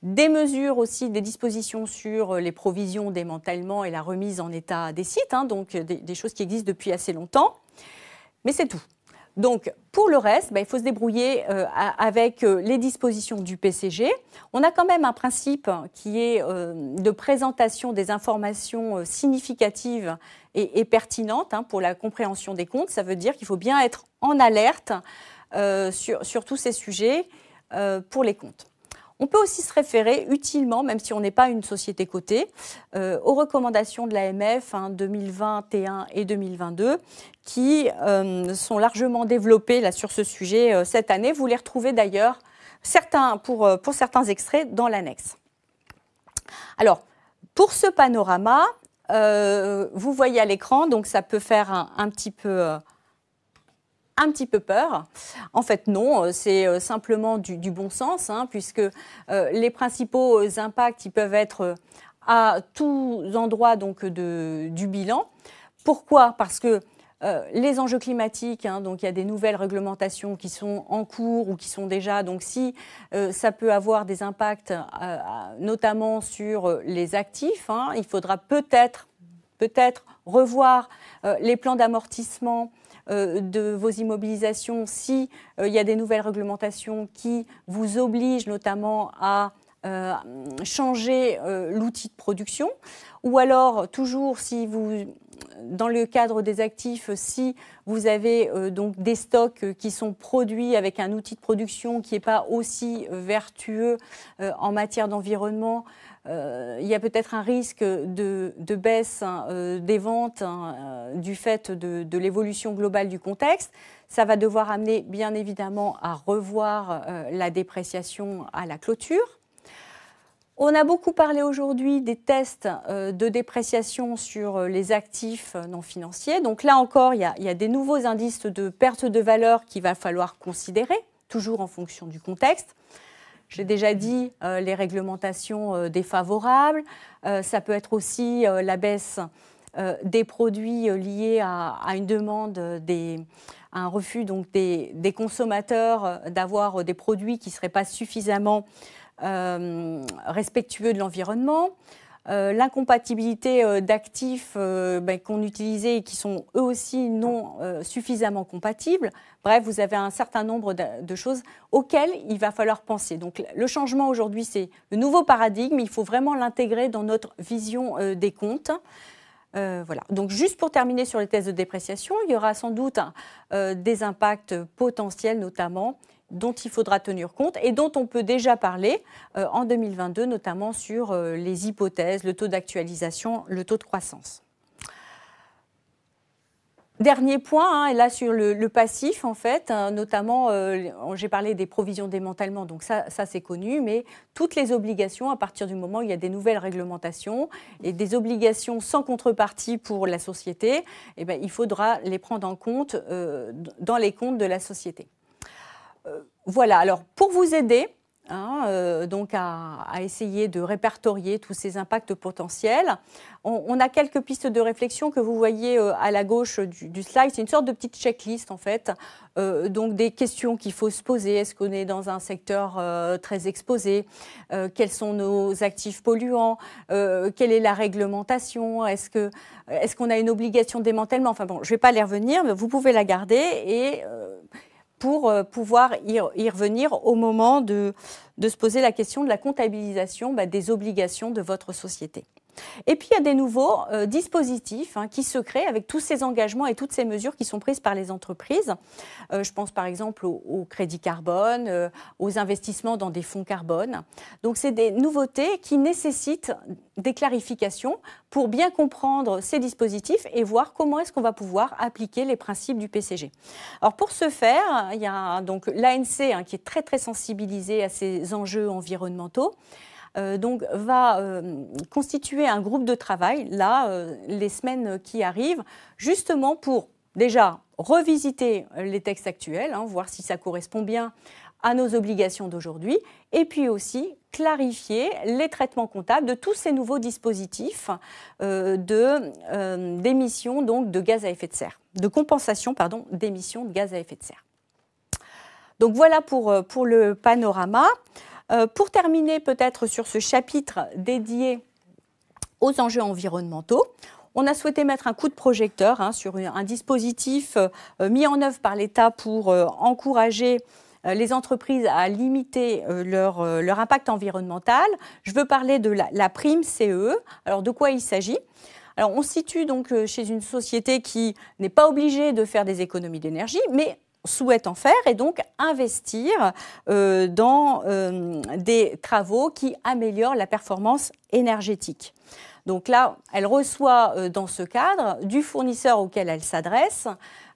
Speaker 2: des mesures aussi, des dispositions sur les provisions, démantèlement et la remise en état des sites, donc des choses qui existent depuis assez longtemps. Mais c'est tout. Donc, pour le reste, il faut se débrouiller avec les dispositions du PCG. On a quand même un principe qui est de présentation des informations significatives et pertinentes pour la compréhension des comptes. Ça veut dire qu'il faut bien être en alerte sur tous ces sujets pour les comptes. On peut aussi se référer utilement, même si on n'est pas une société cotée, aux recommandations de l'AMF 2021 et 2022 qui sont largement développées là, sur ce sujet cette année. Vous les retrouvez d'ailleurs pour certains extraits dans l'annexe. Alors, pour ce panorama, vous voyez à l'écran, donc ça peut faire un petit peu peur. En fait, non, c'est simplement du bon sens, puisque les principaux impacts ils peuvent être à tous endroits donc, du bilan. Pourquoi? Parce que les enjeux climatiques, donc il y a des nouvelles réglementations qui sont en cours ou qui sont déjà, donc si ça peut avoir des impacts notamment sur les actifs, il faudra peut-être revoir les plans d'amortissement de vos immobilisations si il y a des nouvelles réglementations qui vous obligent notamment à changer l'outil de production, ou alors toujours si vous, dans le cadre des actifs, si vous avez donc des stocks qui sont produits avec un outil de production qui n'est pas aussi vertueux en matière d'environnement, il y a peut-être un risque de baisse des ventes du fait de l'évolution globale du contexte. Ça va devoir amener bien évidemment à revoir la dépréciation à la clôture. On a beaucoup parlé aujourd'hui des tests de dépréciation sur les actifs non financiers. Donc là encore, il y a des nouveaux indices de perte de valeur qu'il va falloir considérer, toujours en fonction du contexte. J'ai déjà dit les réglementations défavorables. Ça peut être aussi la baisse des produits liés à une demande, à un refus donc des consommateurs d'avoir des produits qui ne seraient pas suffisamment respectueux de l'environnement, l'incompatibilité d'actifs qu'on utilisait et qui sont eux aussi non suffisamment compatibles. Bref, vous avez un certain nombre de choses auxquelles il va falloir penser. Donc le changement aujourd'hui, c'est le nouveau paradigme. Il faut vraiment l'intégrer dans notre vision des comptes. Voilà. Donc juste pour terminer sur les tests de dépréciation, il y aura sans doute des impacts potentiels notamment dont il faudra tenir compte et dont on peut déjà parler en 2022, notamment sur les hypothèses, le taux d'actualisation, le taux de croissance. Dernier point, et là sur le passif en fait, notamment j'ai parlé des provisions de démantèlement, donc ça c'est connu, mais toutes les obligations à partir du moment où il y a des nouvelles réglementations et des obligations sans contrepartie pour la société, eh bien, il faudra les prendre en compte dans les comptes de la société. Voilà, alors pour vous aider donc à essayer de répertorier tous ces impacts potentiels, on a quelques pistes de réflexion que vous voyez à la gauche du slide. C'est une sorte de petite checklist en fait, donc des questions qu'il faut se poser. Est-ce qu'on est dans un secteur très exposé? Quels sont nos actifs polluants? Quelle est la réglementation? Est-ce qu'on a une obligation de démantèlement? Enfin bon, je ne vais pas les revenir, mais vous pouvez la garder et pour pouvoir y revenir au moment de se poser la question de la comptabilisation des obligations de votre société. Et puis, il y a des nouveaux dispositifs qui se créent avec tous ces engagements et toutes ces mesures qui sont prises par les entreprises. Je pense par exemple au crédit carbone, aux investissements dans des fonds carbone. Donc, c'est des nouveautés qui nécessitent des clarifications pour bien comprendre ces dispositifs et voir comment est-ce qu'on va pouvoir appliquer les principes du PCG. Alors, pour ce faire, il y a donc l'ANC qui est très, très sensibilisé à ces enjeux environnementaux. Donc va constituer un groupe de travail, là, les semaines qui arrivent, justement pour déjà revisiter les textes actuels, voir si ça correspond bien à nos obligations d'aujourd'hui, et puis aussi clarifier les traitements comptables de tous ces nouveaux dispositifs d'émissions donc de gaz à effet de serre, de compensation d'émissions de gaz à effet de serre. Donc voilà pour le panorama. Pour terminer peut-être sur ce chapitre dédié aux enjeux environnementaux, on a souhaité mettre un coup de projecteur sur un dispositif mis en œuvre par l'État pour encourager les entreprises à limiter leur impact environnemental. Je veux parler de la prime CE. Alors de quoi il s'agit ? Alors on se situe donc chez une société qui n'est pas obligée de faire des économies d'énergie, mais souhaite en faire et donc investir dans des travaux qui améliorent la performance énergétique. Donc là, elle reçoit dans ce cadre du fournisseur auquel elle s'adresse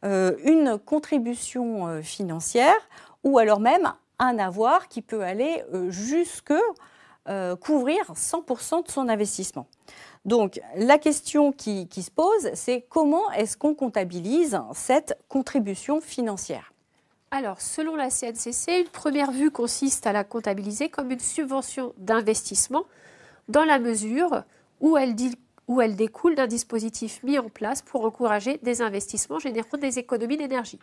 Speaker 2: une contribution financière ou alors même un avoir qui peut aller jusque couvrir 100% de son investissement. Donc, la question qui se pose, c'est comment est-ce qu'on comptabilise cette contribution financière ?
Speaker 3: Alors, selon la CNCC, une première vue consiste à la comptabiliser comme une subvention d'investissement dans la mesure où elle découle d'un dispositif mis en place pour encourager des investissements générant des économies d'énergie.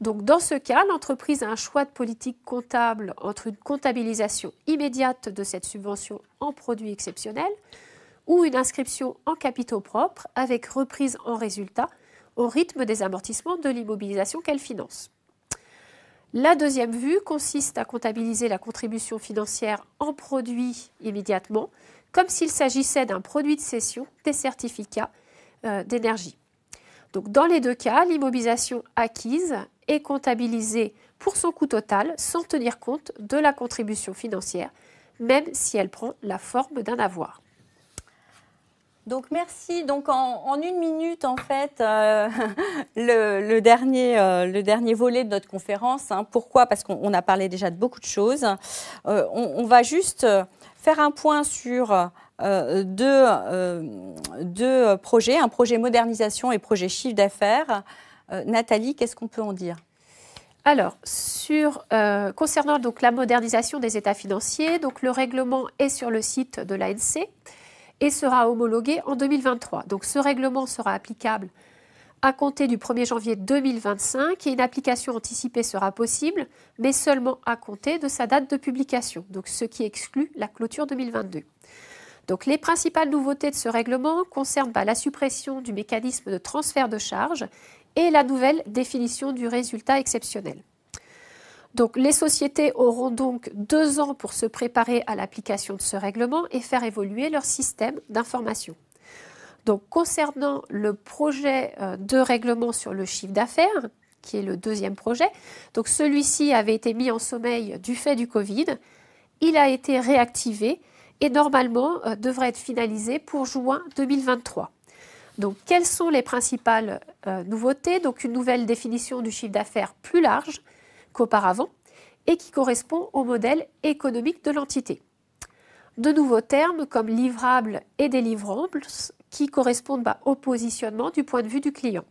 Speaker 3: Donc, dans ce cas, l'entreprise a un choix de politique comptable entre une comptabilisation immédiate de cette subvention en produit exceptionnel ou une inscription en capitaux propres avec reprise en résultat au rythme des amortissements de l'immobilisation qu'elle finance. La deuxième vue consiste à comptabiliser la contribution financière en produit immédiatement, comme s'il s'agissait d'un produit de cession des certificats d'énergie. Donc, dans les deux cas, l'immobilisation acquise est comptabilisée pour son coût total sans tenir compte de la contribution financière, même si elle prend la forme d'un avoir.
Speaker 2: Donc merci. Donc en une minute, en fait, le dernier volet de notre conférence. Pourquoi? Parce qu'on a parlé déjà de beaucoup de choses. On va juste faire un point sur deux projets, un projet modernisation et projet chiffre d'affaires. Nathalie, qu'est-ce qu'on peut en dire?
Speaker 3: Alors, concernant donc la modernisation des états financiers, donc le règlement est sur le site de l'ANC et sera homologué en 2023. Donc ce règlement sera applicable à compter du 1er janvier 2025 et une application anticipée sera possible, mais seulement à compter de sa date de publication, donc ce qui exclut la clôture 2022. Donc les principales nouveautés de ce règlement concernent la suppression du mécanisme de transfert de charges et la nouvelle définition du résultat exceptionnel. Donc, les sociétés auront donc 2 ans pour se préparer à l'application de ce règlement et faire évoluer leur système d'information. Donc, concernant le projet de règlement sur le chiffre d'affaires, qui est le deuxième projet, donc celui-ci avait été mis en sommeil du fait du Covid. Il a été réactivé et normalement devrait être finalisé pour juin 2023. Donc, quelles sont les principales nouveautés? Donc, une nouvelle définition du chiffre d'affaires plus large qu'auparavant et qui correspond au modèle économique de l'entité. De nouveaux termes comme livrables et délivrables qui correspondent au positionnement du point de vue du client.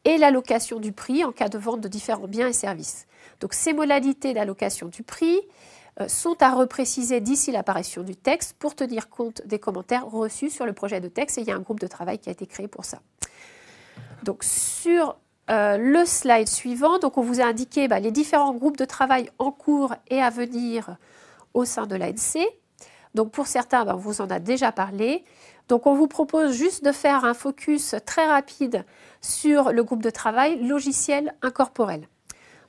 Speaker 3: Et l'allocation du prix en cas de vente de différents biens et services. Donc, ces modalités d'allocation du prix sont à repréciser d'ici l'apparition du texte pour tenir compte des commentaires reçus sur le projet de texte et il y a un groupe de travail qui a été créé pour ça. Donc, sur le slide suivant, donc on vous a indiqué les différents groupes de travail en cours et à venir au sein de l'ANC. Donc pour certains, on vous en a déjà parlé. Donc on vous propose juste de faire un focus très rapide sur le groupe de travail logiciel incorporel.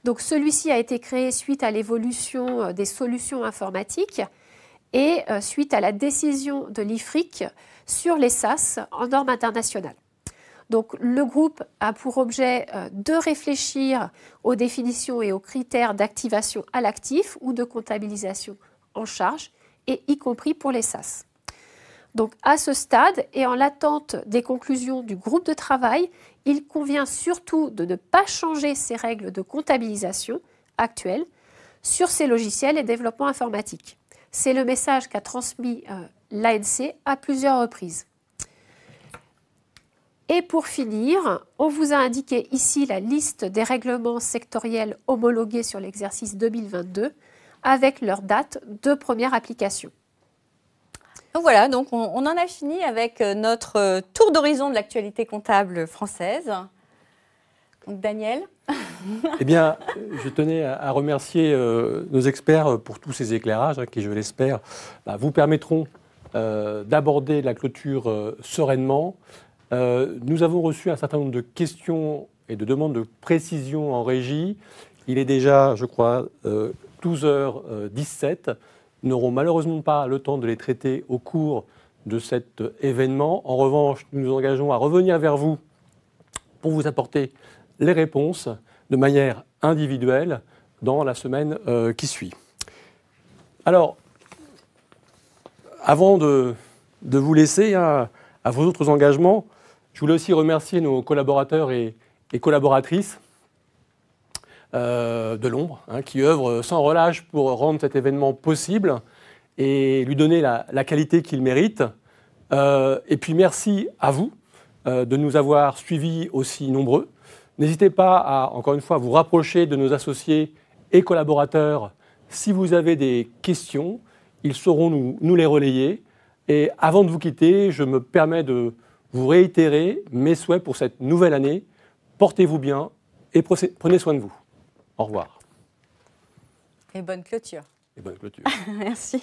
Speaker 3: Donc celui-ci a été créé suite à l'évolution des solutions informatiques et suite à la décision de l'IFRIC sur les SaaS en normes internationales. Donc, le groupe a pour objet de réfléchir aux définitions et aux critères d'activation à l'actif ou de comptabilisation en charge, et y compris pour les SaaS. Donc, à ce stade, et en l'attente des conclusions du groupe de travail, il convient surtout de ne pas changer ces règles de comptabilisation actuelles sur ces logiciels et développement informatique. C'est le message qu'a transmis l'ANC à plusieurs reprises. Et pour finir, on vous a indiqué ici la liste des règlements sectoriels homologués sur l'exercice 2022 avec leur date de première application.
Speaker 2: Donc voilà, donc on en a fini avec notre tour d'horizon de l'actualité comptable française. Donc Daniel.
Speaker 1: Eh bien, je tenais à remercier nos experts pour tous ces éclairages qui, je l'espère, vous permettront d'aborder la clôture sereinement. Nous avons reçu un certain nombre de questions et de demandes de précision en régie. Il est déjà, je crois, 12h17. Nous n'aurons malheureusement pas le temps de les traiter au cours de cet événement. En revanche, nous nous engageons à revenir vers vous pour vous apporter les réponses de manière individuelle dans la semaine qui suit. Alors, avant de vous laisser à vos autres engagements, je voulais aussi remercier nos collaborateurs et collaboratrices de l'ombre, qui œuvrent sans relâche pour rendre cet événement possible et lui donner la qualité qu'il mérite. Et puis merci à vous de nous avoir suivis aussi nombreux. N'hésitez pas à, encore une fois, vous rapprocher de nos associés et collaborateurs si vous avez des questions. Ils sauront nous les relayer. Et avant de vous quitter, je me permets de vous réitérer mes souhaits pour cette nouvelle année. Portez-vous bien et prenez soin de vous. Au revoir.
Speaker 2: Et bonne clôture.
Speaker 1: Et bonne clôture.
Speaker 2: Merci.